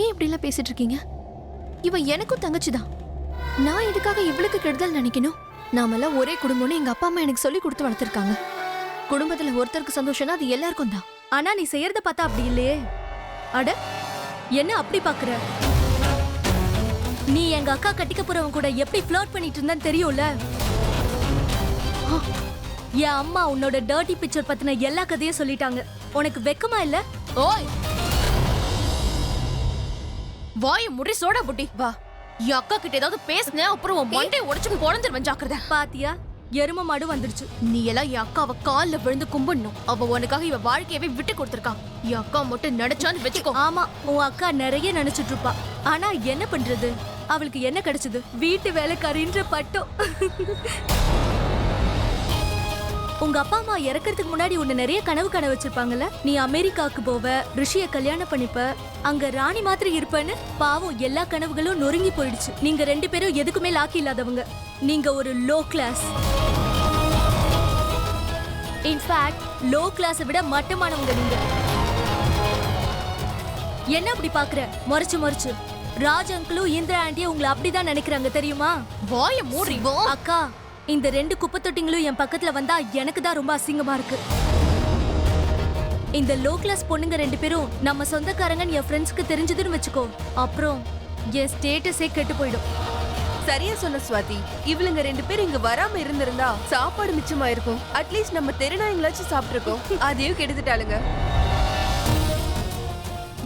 ஏன் இப்படி எல்லாம் பேசிட்டு இருக்கீங்க? இவ எனக்கும் தங்கச்சிதான். நான் இதுக்காக இவளுக்கு கெடுதல் நினைக்கணும்? நாமெல்லாம் ஒரே குடும்பம்னு எங்க அப்பா அம்மா எனக்கு சொல்லி கொடுத்து வளர்த்திருக்காங்க. குடும்பத்துல ஒருத்தருக்கு சந்தோஷம்னா அது எல்லாருக்கும் தான். ஆனா நீ செய்யறத பார்த்தா அப்படி இல்லையே. அட, என்ன அப்படி பாக்குற? நீ எங்க அக்கா கட்டிக்க போறவன் கூட எப்படி ஃப்ளர்ட் பண்ணிட்டு இருந்தான்னு தெரியும்ல? என் அம்மா உன்னோட டர்ட்டி பிக்சர் பத்தின எல்லா கதையும் சொல்லிட்டாங்க. உனக்கு வெக்கமா இல்ல? ஓய், வாய முடி சோடா புட்டி. வா, என் அக்கா கிட்ட ஏதாவது பேசுன அப்புறம் உன் மண்டை உடைச்சு பொழந்துருவேன். ஜாக்கிரதை. பாத்தியா, எரும மாடு வந்துடுச்சு. நீ எல்லாம் என் அக்காவை கால்ல விழுந்து கும்பிடணும். அவ உனக்காக இவ வாழ்க்கையவே விட்டு கொடுத்திருக்கா. என் அக்கா மட்டும் நினைச்சான்னு வச்சுக்கோ. ஆமா, உன் அக்கா நிறைய நினைச்சிட்டு இருப்பா. ஆனா என்ன பண்றது? அவளுக்கு என்ன கிடைச்சது? வீட்டு வேலைக்காரின்ற பட்டம். உங்க அப்பா அம்மா இறக்கறதுக்கு முன்னாடி உன்னை நிறைய கனவு காண வச்சிருப்பாங்கல்ல? நீ அமெரிக்காவுக்கு போவ, ரிஷிய கல்யாணம் பண்ணிப்ப, அங்க ராணி மாதிரி இருப்பேன்னு. பாவம், எல்லா கனவுகளும் நொறுங்கி போயிடுச்சு. நீங்க 2 பேரும் எதுக்குமே லாக்கி இல்லாதவங்க. நீங்க ஒரு லோ கிளாஸ். இன்ஃபேக்ட் லோ கிளாஸை விட மட்டமானவங்க நீங்க. என்ன அப்படி பாக்குற? முறைச்சு ராஜ் அங்கிளும் இந்திரா ஆண்டியும் உங்களை அப்படிதான் நினைக்கிறாங்க, தெரியுமா? வாய மூடி. அக்கா, இந்த 2 குப்பை தொட்டிங்களும் என் பக்கத்துல வந்தா எனக்கு தான் ரொம்ப அசிங்கமா இருக்கு. இந்த லோ கிளாஸ் பொண்ணுங்க 2 பேரும் நம்ம சொந்தக்காரங்கன்னு என் ஃப்ரெண்ட்ஸ்க்கு தெரிஞ்சதுன்னு வச்சுக்கோ, அப்புறம் என் ஸ்டேட்டஸே கெட்டு போயிடும். சரியா சொன்ன சுவாதி. இவளுங்க 2 பேரும் இங்க வராம இருந்திருந்தா சாப்பாடு மிச்சமா இருக்கும். அட்லீஸ்ட் நம்ம தெருநாயங்களாச்சும் சாப்பிட்டுருக்கோம். அதையும் கெடுத்துட்டாளுங்க.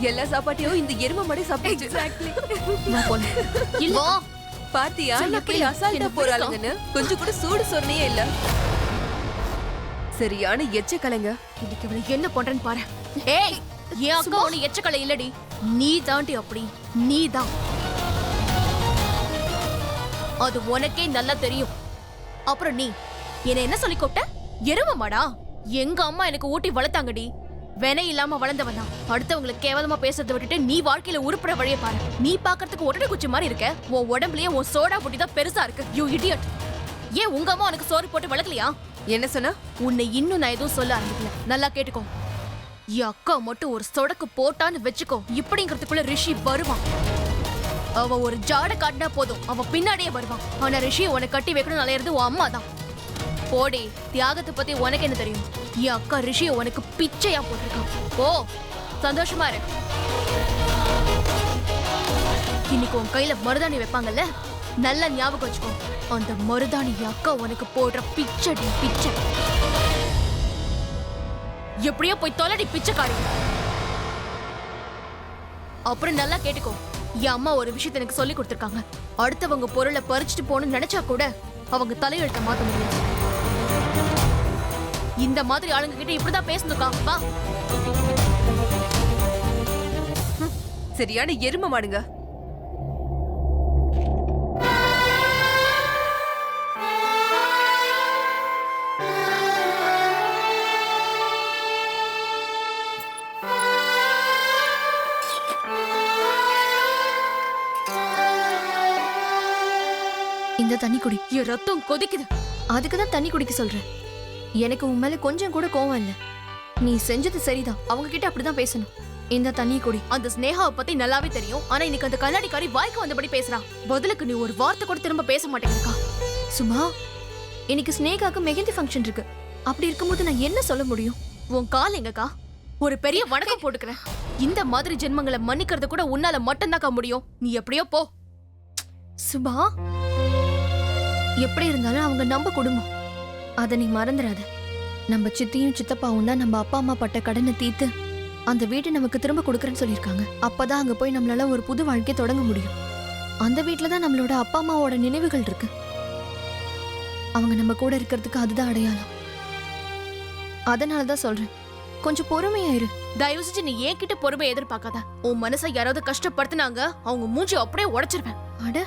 எல்லா சாப்பாட்டையும் இந்த எருமை மாடே சாப்பிடுச்சு. இல்ல பாத்தியா எப்படி அசால்ட்டா போறாளுங்கன்னு? கொஞ்சம் கூட சூடு சொன்னையே இல்ல. சரியான எச்ச கலைங்க. இதுக்கு இவளை என்ன பண்றேன்னு பாரு. ஏய், என் அக்கா ஒண்ணு எச்சக்கலை இல்லடி, நீ தாண்டி அப்படி, நீ தான். அது உனக்கே நல்லா தெரியும். அப்புறம் நீ என்ன என்ன சொல்லி கூப்பிட்ட? எருமமாடா? எங்க அம்மா எனக்கு ஊட்டி வளர்த்தாங்கடி. வெனை இல்லாம வளர்ந்தவனா. அடுத்தவங்களுக்கு கேவலமா பேசுறதை விட்டுட்டு நீ வாழ்க்கையில உருப்புற வழியை பாரு. நீ பாக்குறதுக்கு ஒட்டடை குச்சி மாதிரி இருக்க. உன் உடம்புலயே உன் சோடா புட்டி தான் பெருசா இருக்கு. You idiot. ஏன் உங்க அம்மா உனக்கு சோறு போட்டு வளர்க்கலையா? என்ன சொன்னா? உன்னை இன்னும் நான் எதுவும் சொல்ல ஆரம்பிக்கல. நல்லா கேட்டுக்கோ. என் அக்கா மட்டும் ஒரு சொடக்கு போட்டான்னு வச்சுக்கோ, இப்படிங்கிறதுக்குள்ள ரிஷி வருவான். அவ ஒரு ஜாட காட்டினா போதும், அவ பின்னாடியே வருவான். ஆனா ரிஷியை உனக்கு கட்டி வைக்கணும்னு அலையிறது உன் அம்மா தான். போடி, தியாகத்தை பத்தி உனக்கு என்ன தெரியும்? என் அக்கா ரிஷியை உனக்கு பிச்சையா போட்டிருக்கான். ஓ, சந்தோஷமா இரு. இன்னைக்கு உன் கையில மருதாணி வைப்பாங்கல்ல, நல்ல ஞாபகம் வச்சுக்கோ. அந்த மருதாணி என் அக்கா உனக்கு போடுற பிச்சடி பிச்சை. எப்படியோ போய் தொலைடி பிச்சைக்காரி. அப்புறம் நல்லா கேட்டுக்கோ, என் அம்மா ஒரு விஷயத்தை எனக்கு சொல்லி கொடுத்திருக்காங்க. அடுத்தவங்க பொருளை பறிச்சுட்டு போகணும்னு நினைச்சா கூட அவங்க தலையெழுத்த மாத்த முடியாது. இந்த மாதிரி ஆளுங்க கிட்ட இப்படிதான் பேசணுக்கா. வா. சரியான எருமை மாடுங்க. இந்த தண்ணி குடி. என் ரத்தம் கொதிக்குது. அதுக்கு தான் தண்ணி குடிக்க சொல்றேன். எனக்கு உன் மேல கொஞ்சம் கூட கோவம் இல்ல. நீ செஞ்சது சரிதான். அவங்க கிட்ட அப்படிதான் பேசணும். இந்த தண்ணி குடி. அந்த ஸ்னேகாவை பத்தி நல்லாவே தெரியும். ஆனா இன்னைக்கு அந்த கண்ணாடிக்காரி வாய்க்கு வந்தபடி பேசுறா. பதிலுக்கு நீ ஒரு வார்த்தை கூட திரும்ப பேச மாட்டேங்கக்கா. சும்மா, இன்னைக்கு ஸ்னேகாக்கு மெஹந்தி ஃபங்க்ஷன் இருக்கு. அப்படி இருக்கும்போது நான் என்ன சொல்ல முடியும்? உன் கால் எங்கக்கா? ஒரு பெரிய வணக்கம் போட்டுக்கிறேன். இந்த மாதிரி ஜென்மங்களை மன்னிக்கிறது கூட உன்னால மட்டும்தாக்கா முடியும். நீ எப்படியோ போ. சுபா, எப்படி இருந்தாலும் அவங்க நம்ம குடும்பம். அதை நீ மறந்துடாத. நம்ம சித்தியும் சித்தப்பாவும் தான் நம்ம அப்பா அம்மா பட்ட கடனை தீர்த்து அந்த வீட்டை நமக்கு திரும்ப கொடுக்குறேன்னு சொல்லியிருக்காங்க. அப்பதான் அங்க போய் நம்மளால ஒரு புது வாழ்க்கையை தொடங்க முடியும். அந்த வீட்டுல தான் நம்மளோட அப்பா அம்மாவோட நினைவுகள் இருக்கு. அவங்க நம்ம கூட இருக்கிறதுக்கு அதுதான் அடையாளம். அதனாலதான் சொல்றேன், கொஞ்சம் பொறுமையாயிரு. தயவு செஞ்சு நீ ஏன் கிட்ட பொறுமை எதிர்பார்க்காத. உன் மனசை யாராவது கஷ்டப்படுத்தினாங்க, அவங்க மூஞ்சி அப்படியே உடைச்சிருவேன். அட,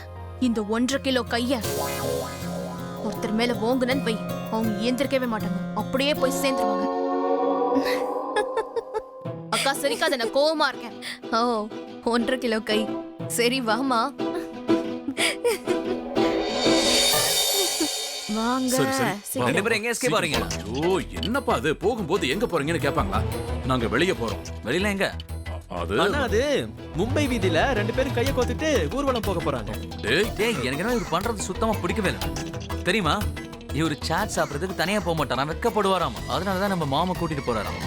இந்த 1.5 கிலோ கைய ஒருத்தர் மேல ஓங்குனன்னு வை, அவங்க எந்திரிக்கவே மாட்டாங்க. அப்படியே போய் சேர்ந்துருவாங்க. அக்கா சரிக்காத, நான் கோவமா இருக்கேன். ஓ, 1.5 கிலோ கை. சரி வாமா. வாங்க. சரி சரி வா, ரெண்டு வா, பேரும் எங்க escape ஆறீங்க? ஐயோ என்னப்பா அது, போகும்போது எங்க போறீங்கன்னு கேட்பாங்களா? நாங்க வெளிய போறோம். வெளியில எங்க? அது ஆனா அது மும்பை வீதியில 2 பேரும் கைய கோத்துட்டு ஊர்வலம் போக போறாங்க. டேய் டேய், எனக்கு என்ன இவர் பண்றது சுத்தமா பிடிக்கவே இல்லை. தெரியுமா, இவர் சாட் சாப்பிடுறதுக்கு தனியா போக மாட்டாராம், வெக்கப்படுவாராம். அதனாலதான் நம்ம மாமா கூட்டிட்டு போறாராம்.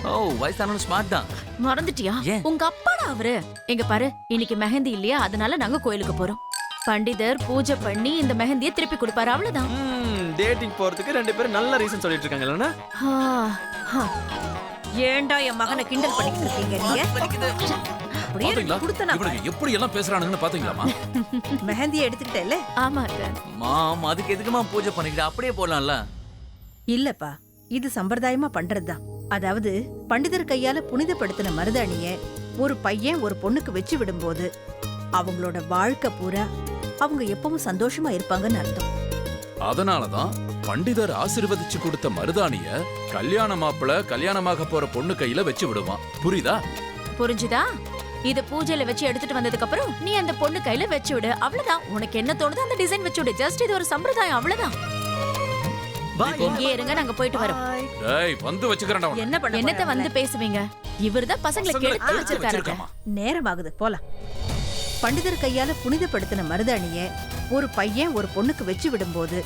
ஓ, வயசானவன் ஸ்மார்ட் தான். மறந்துட்டியா? ஏன்? உங்க அப்பாடா அவரு. எங்க பாரு, இன்னைக்கு மெஹந்தி இல்லையா, அதனால நாங்க கோயிலுக்கு போறோம். பண்டிதர் பூஜை பண்ணி இந்த மெஹந்தியை திருப்பி கொடுப்பாரு, அவ்வளவுதான். டேட்டிங் போறதுக்கு 2 பேரும் நல்ல ரீசன் சொல்லிட்டு இருக்காங்க இல்லனா? ஏன்டா என் மகனை கிண்டல் பண்ணிட்டு இருக்கீங்க நீங்க? அப்படியே பாத்தீங்களா கொடுத்தனா இவனுக்கு எப்படி எல்லாம் பேசுறானுங்கன்னு பாத்தீங்களாமா? மெஹந்தியை எடுத்துக்கிட்டேல்ல? ஆமா அத்தை. மாம், அதுக்கு எதுக்குமா பூஜை பண்ணிக்கிட்டு அப்படியே போடலாம்ல? இல்லப்பா, இது சம்பிரதாயமா பண்றதுதான். அதாவது பண்டிதர் கையால புனிதப்படுத்தின மருதாணிய ஒரு பையன் ஒரு பொண்ணுக்கு வச்சு விடும்போது அவங்களோட வாழ்க்கை பூரா அவங்க எப்பவும் சந்தோஷமா இருப்பாங்கன்னு அர்த்தம். அதனாலதான் பண்டிதர் ஆசீர்வதிச்சு கொடுத்த மருதாணிய கல்யாண மாப்பிள கல்யாணமாக போற பொண்ணு கையில வச்சு விடுவான். புரியுதா? புரிஞ்சுதா? இத பூஜையில வச்சு எடுத்துட்டு வந்ததுக்கு அப்புறம் நீ அந்த பொண்ணு கையில வச்சு விடு, அவ்வளவுதான். உனக்கு என்ன தோணுதோ அந்த டிசைன் வச்சு விடு. ஜஸ்ட் இது ஒரு சம்பிரதாயம், அவ்வளவுதான். இங்கே இருங்க, நாங்க போயிட்டு வரோம். டேய் வந்து வச்சுக்கறேன்டா உன்னை. என்ன பண்ண என்னத்த போறாங்களே? வந்து பேசுவீங்க? இவர்தான் பசங்களை பசங்களை கெடுத்து கெடுத்து வச்சிருக்காரு. வச்சிருக்காமா? நேரமாகுது, போலாம். பண்டிதர் கையால புனிதப்படுத்தின மருதாணிய ஒரு பையன் ஒரு பொண்ணுக்கு வச்சு விடும்போது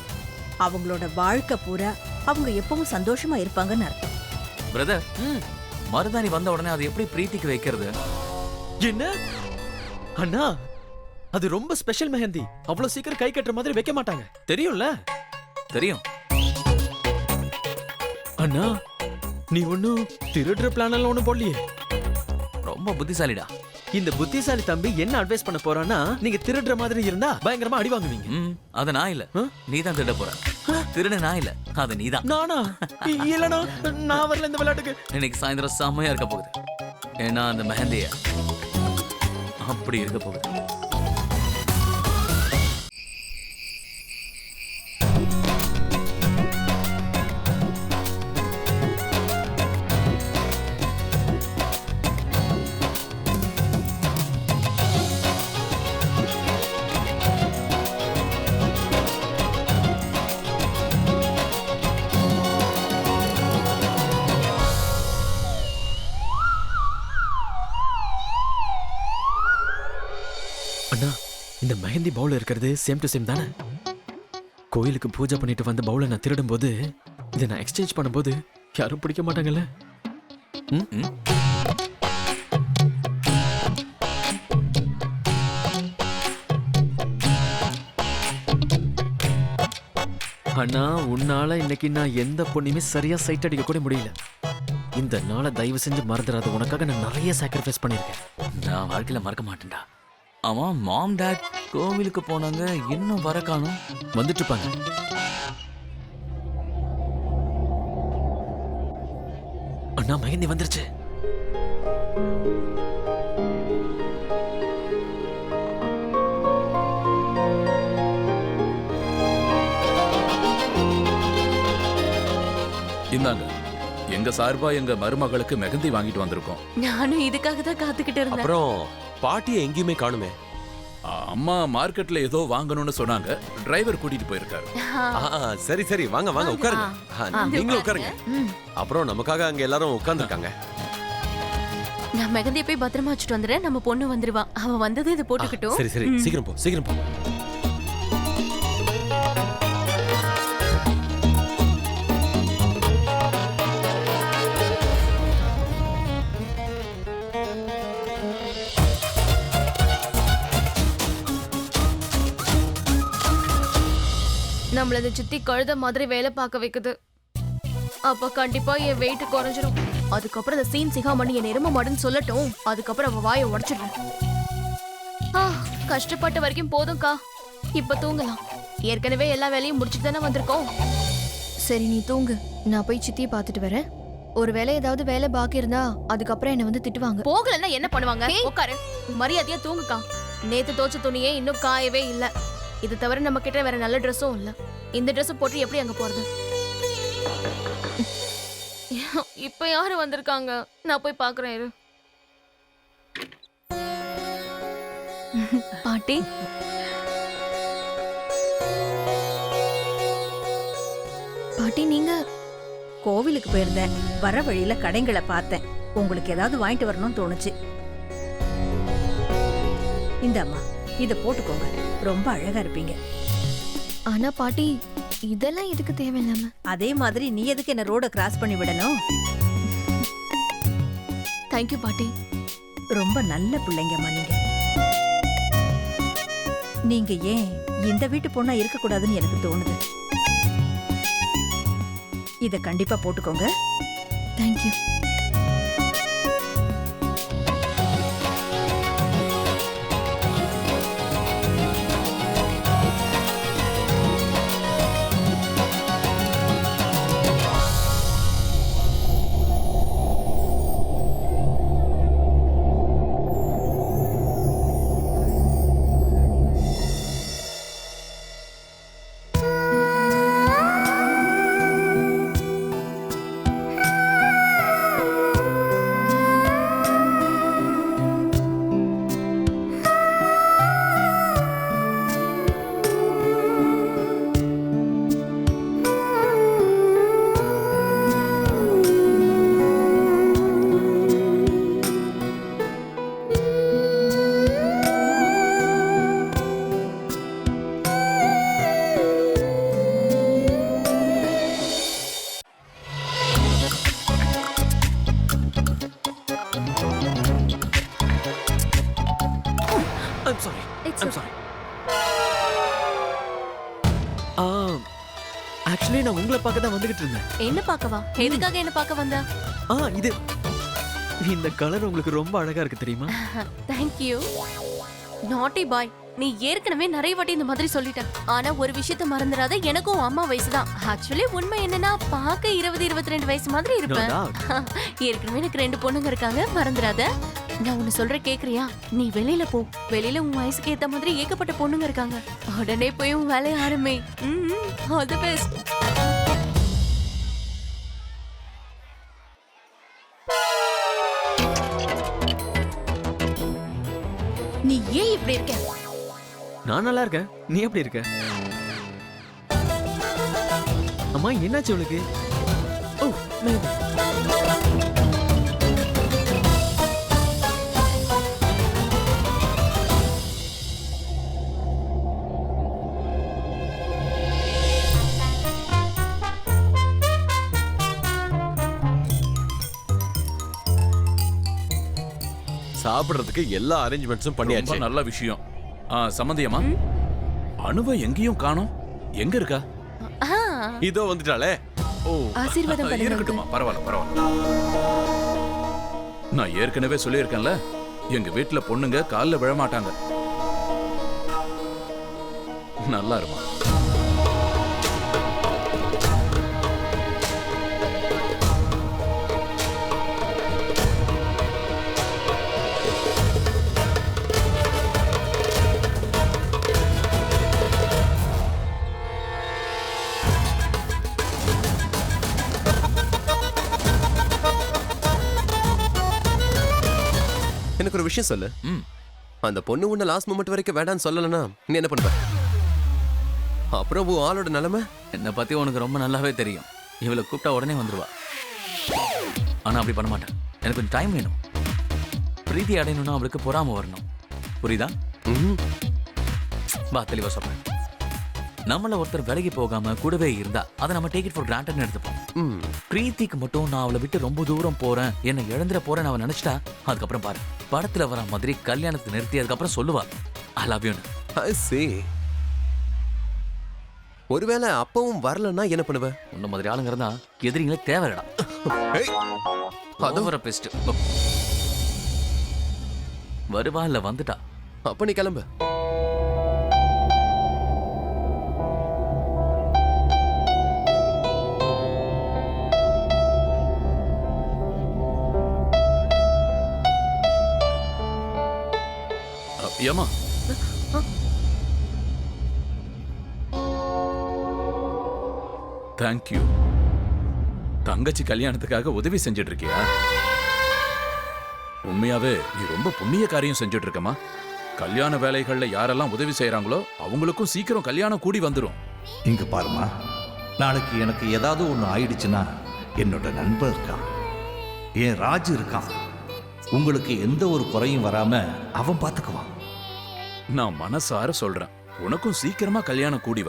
அவங்களோட வாழ்க்கை பூரா அவங்க எப்பவும் சந்தோஷமா இருப்பாங்கன்னு அர்த்தம். பிரதர், மருதாணி வந்த உடனே அது எப்படி பிரீத்திக்கு வைக்கிறது? என்ன அண்ணா, அது ரொம்ப ஸ்பெஷல் மெஹந்தி. அவ்வளவு சீக்கிரம் கை கட்டுற மாதிரி வைக்க மாட்டாங்க, தெரியும்ல? தெரியும். அண்ணா, நீ ஒன்னும் திருடுற பிளான் எல்லாம் ஒண்ணும் போடலையே. ரொம்ப புத்திசாலிடா. இந்த புத்திசாலி தம்பி என்ன அட்வைஸ் பண்ண போறான்னா, நீங்க திருடுற மாதிரி இருந்தா பயங்கரமா அடி வாங்குவீங்க. அது நான் இல்ல, நீ தான் திருட போற. திருட நான் இல்ல, அது நீதான். நானா? இல்லனா நான் வரல இந்த விளையாட்டுக்கு. இன்னைக்கு சாயந்தரம் செம்மையா இருக்க போகுது. ஏன்னா அந்த மெஹந்திய அப்படி இருக்க போகுது. அண்ணா, இந்த மெஹந்தி பவுல் இருக்கிறது சேம் டு சேம் தானே? கோயிலுக்கு பூஜை பண்ணிட்டு வந்த பவுலை நான் திருடும் போது இதை நான் எக்ஸ்சேஞ்ச் பண்ணும்போது யாரும் பிடிக்க மாட்டாங்கல்ல? அண்ணா, உன்னால இன்னைக்கு நான் எந்த பொண்ணுமே சரியா சைட் அடிக்க கூட முடியல. இந்த நாளை தயவு செஞ்சு மறந்துடாத. உனக்காக நான் நிறைய சாக்ரிஃபைஸ் பண்ணிருக்கேன். நான் வாழ்க்கையில மறக்க மாட்டேன்டா. ஆமா, மாம் டாட் கோவிலுக்கு போனாங்க, இன்னும் வர காணோம். வந்துட்டு இருப்பாங்க. அண்ணா, மெஹந்தி வந்துருச்சு. இந்தாங்க, எங்க சார்பா எங்க மருமகளுக்கு மெஹந்தி வாங்கிட்டு வந்திருக்கோம். நானும் இதுக்காக தான் காத்துக்கிட்டு இருந்தேன். அப்புறம் பாட்டியை எங்கேயுமே காணுமே. அம்மா மார்க்கெட்ல ஏதோ வாங்கணும்னு சொன்னாங்க, டிரைவர் கூட்டிட்டு போயிருக்காரு. சரி சரி, வாங்க வாங்க உட்காருங்க. நீங்களும் உட்காருங்க. அப்புறம் நமக்காக அங்க எல்லாரும் உட்கார்ந்துருக்காங்க. நான் மெகந்தியை போய் பத்திரமா வச்சுட்டு வந்துடுறேன். நம்ம பொண்ணு வந்துருவா. அவ வந்தது இதை போட்டுக்கிட்டோம். சரி சரி, சீக்கிரம் போ சீக்கிரம் போ. நம்மள சித்தி கழுத மாதிரி வேலை பார்க்க வைக்குது. அப்ப கண்டிப்பா என் வெயிட் குறைஞ்சிரும். அதுக்கப்புறம் இந்த சீன் சிகாமணி என் எரும மாடுன்னு சொல்லட்டும். அதுக்கப்புறம் அவ வாயை உடைச்சிடுறேன். கஷ்டப்பட்ட வரைக்கும் போதும்க்கா, இப்ப தூங்கலாம். ஏற்கனவே எல்லா வேலையும் முடிச்சுட்டு தானே வந்திருக்கோம். சரி, நீ தூங்கு. நான் போய் சித்தியை பார்த்துட்டு வரேன். ஒரு வேலை ஏதாவது வேலை பாக்கி இருந்தா அதுக்கப்புறம் என்ன வந்து திட்டுவாங்க. போகலன்னா என்ன பண்ணுவாங்க? உட்காரு, மரியாதையா தூங்குக்கா. நேத்து தோச்ச துணியே இன்னும் காயவே இல்ல. இது தவிர நம்ம கிட்ட வேற நல்ல ட்ரெஸ்ஸும் இல்ல. இந்த ட்ரெஸ் போட்டு எப்படி அங்க போறது? இப்ப யாரு வந்திருக்காங்க? நான் போய் பாக்குறேன் இரு. பாட்டி, பாட்டி நீங்க? கோவிலுக்கு போயிருந்தேன். வர வழியில கடைங்களை பார்த்தேன். உங்களுக்கு ஏதாவது வாங்கிட்டு வரணும்னு தோணுச்சு. இந்தாம்மா, இத போட்டுக்கோங்க. ரொம்ப அழகா இருப்பீங்க. ஆனா பாட்டி, இதெல்லாம் எதுக்கு தேவையில்லாம? அதே மாதிரி நீ எதுக்கு என்ன ரோட கிராஸ் பண்ணி விடணும்? தேங்க்யூ பாட்டி. ரொம்ப நல்ல பிள்ளைங்கம்மா நீங்க. நீங்க ஏன் இந்த வீட்டு பொண்ணா இருக்க கூடாதுன்னு எனக்கு தோணுது. இத கண்டிப்பா போட்டுக்கோங்க. தேங்க்யூ. ஆக்சுவலி நான் உங்களை பார்க்க தான் வந்துகிட்டு இருந்தேன். என்ன பார்க்கவா? எதுக்காக என்ன பார்க்க வந்தா? இது இந்த கலர் உங்களுக்கு ரொம்ப அழகா இருக்கு தெரியுமா? தேங்க்யூ. நாட்டி பாய், நீ ஏற்கனவே நிறைய வாட்டி இந்த மாதிரி சொல்லிட்ட. ஆனா ஒரு விஷயத்த மறந்துடாத, எனக்கும் அம்மா வயசுதான். ஆக்சுவலி உண்மை என்னன்னா பார்க்க 20-22 வயசு மாதிரி இருப்பேன். ஏற்கனவே எனக்கு 2 பொண்ணுங்க இருக்காங்க, மறந்துடாத. நான் உன்னை சொல்ற கேக்குறியா? நீ வெளியில போ. வெளியில உன் வயசுக்கு ஏத்த மாதிரி ஏகப்பட்ட பொண்ணுங்க இருக்காங்க. உடனே போய் உன் வேலையை ஆரம்பி. All the best. நீ ஏன் இப்படி இருக்க? நான் நல்லா இருக்கேன். நீ எப்படி இருக்க? அம்மா என்னாச்சு உனக்கு? ஓ மேம். சாப்பிடுறதுக்கு எல்லா அரேஞ்ச்மெண்ட்ஸும் ரொம்ப பண்ணியாச்சு. நல்ல விஷயம். சம்பந்தியம்மா, அணுவை எங்கேயும் காணோம். எங்க இருக்கா? இதோ வந்துட்டாளே. ஓ, ஆசீர்வாதம் பண்ணுங்க. இருக்கட்டுமா, பரவாயில்ல பரவாயில்ல. நான் ஏற்கனவே சொல்லியிருக்கேன்ல, எங்க வீட்டுல பொண்ணுங்க கால்ல விழமாட்டாங்க. நல்லா இருமா. எனக்கு ஒரு விஷயம் சொல்லு. ம். அந்த பொண்ணு உன்ன லாஸ்ட் மொமெண்ட் வரைக்கும் வேண்டான்னு சொல்லலனா நீ என்ன பண்ணுவ? அப்புறம் உன் ஆளோட நிலைமை? என்னை பத்தி உனக்கு ரொம்ப நல்லாவே தெரியும். இவளை கூப்பிட்டா உடனே வந்துருவா. ஆனா அப்படி பண்ண மாட்டேன். எனக்கு கொஞ்சம் டைம் வேணும். பிரீத்தி அடையணும்னா அவளுக்கு பொறாம வரணும். புரியுதா? வா தெளிவா சொல்றேன். நம்மள ஒருத்தர் விலகி போகாம கூடவே இருந்தா அதை நம்ம டேக் இட் ஃபார் கிராண்டட்னு எடுத்துப்போம். பிரீத்திக்கு மட்டும் நான் அவளை விட்டு ரொம்ப தூரம் போறேன், என்னை இழந்துட போறேன் அவன் நினைச்சிட்டா, அதுக்கப்புறம் பாரு படத்துல வர மாதிரி கல்யாணத்தை நிறுத்தி அதுக்கப்புறம் சொல்லுவா I love you. I see. ஒருவேளை அப்பவும் வரலன்னா என்ன பண்ணுவ? உன்ன மாதிரி ஆளுங்க இருந்தா எதிரிங்களே தேவையில்லடா. அது வர பெஸ்ட். வருவா இல்ல வந்துட்டா? அப்ப நீ கிளம்பு. ஏமா, தேங்க்யூ. தங்கச்சி கல்யாணத்துக்காக உதவி செஞ்சுட்டு இருக்கியா? உண்மையாவே நீ ரொம்ப புண்ணிய காரியம் செஞ்சுட்டு இருக்கமா. கல்யாண வேலைகள்ல யாரெல்லாம் உதவி செய்யறாங்களோ அவங்களுக்கும் சீக்கிரம் கல்யாணம் கூடி வந்துடும். இங்க பாருமா, நாளைக்கு எனக்கு ஏதாவது ஒன்று ஆயிடுச்சுன்னா என்னோட நண்பர் இருக்கான், என் ராஜு இருக்கான். உங்களுக்கு எந்த ஒரு குறையும் வராம அவன் பார்த்துக்குவான். நான் மனசார சொல்றேன், உனக்கும் சீக்கிரமா கல்யாணம் கூடி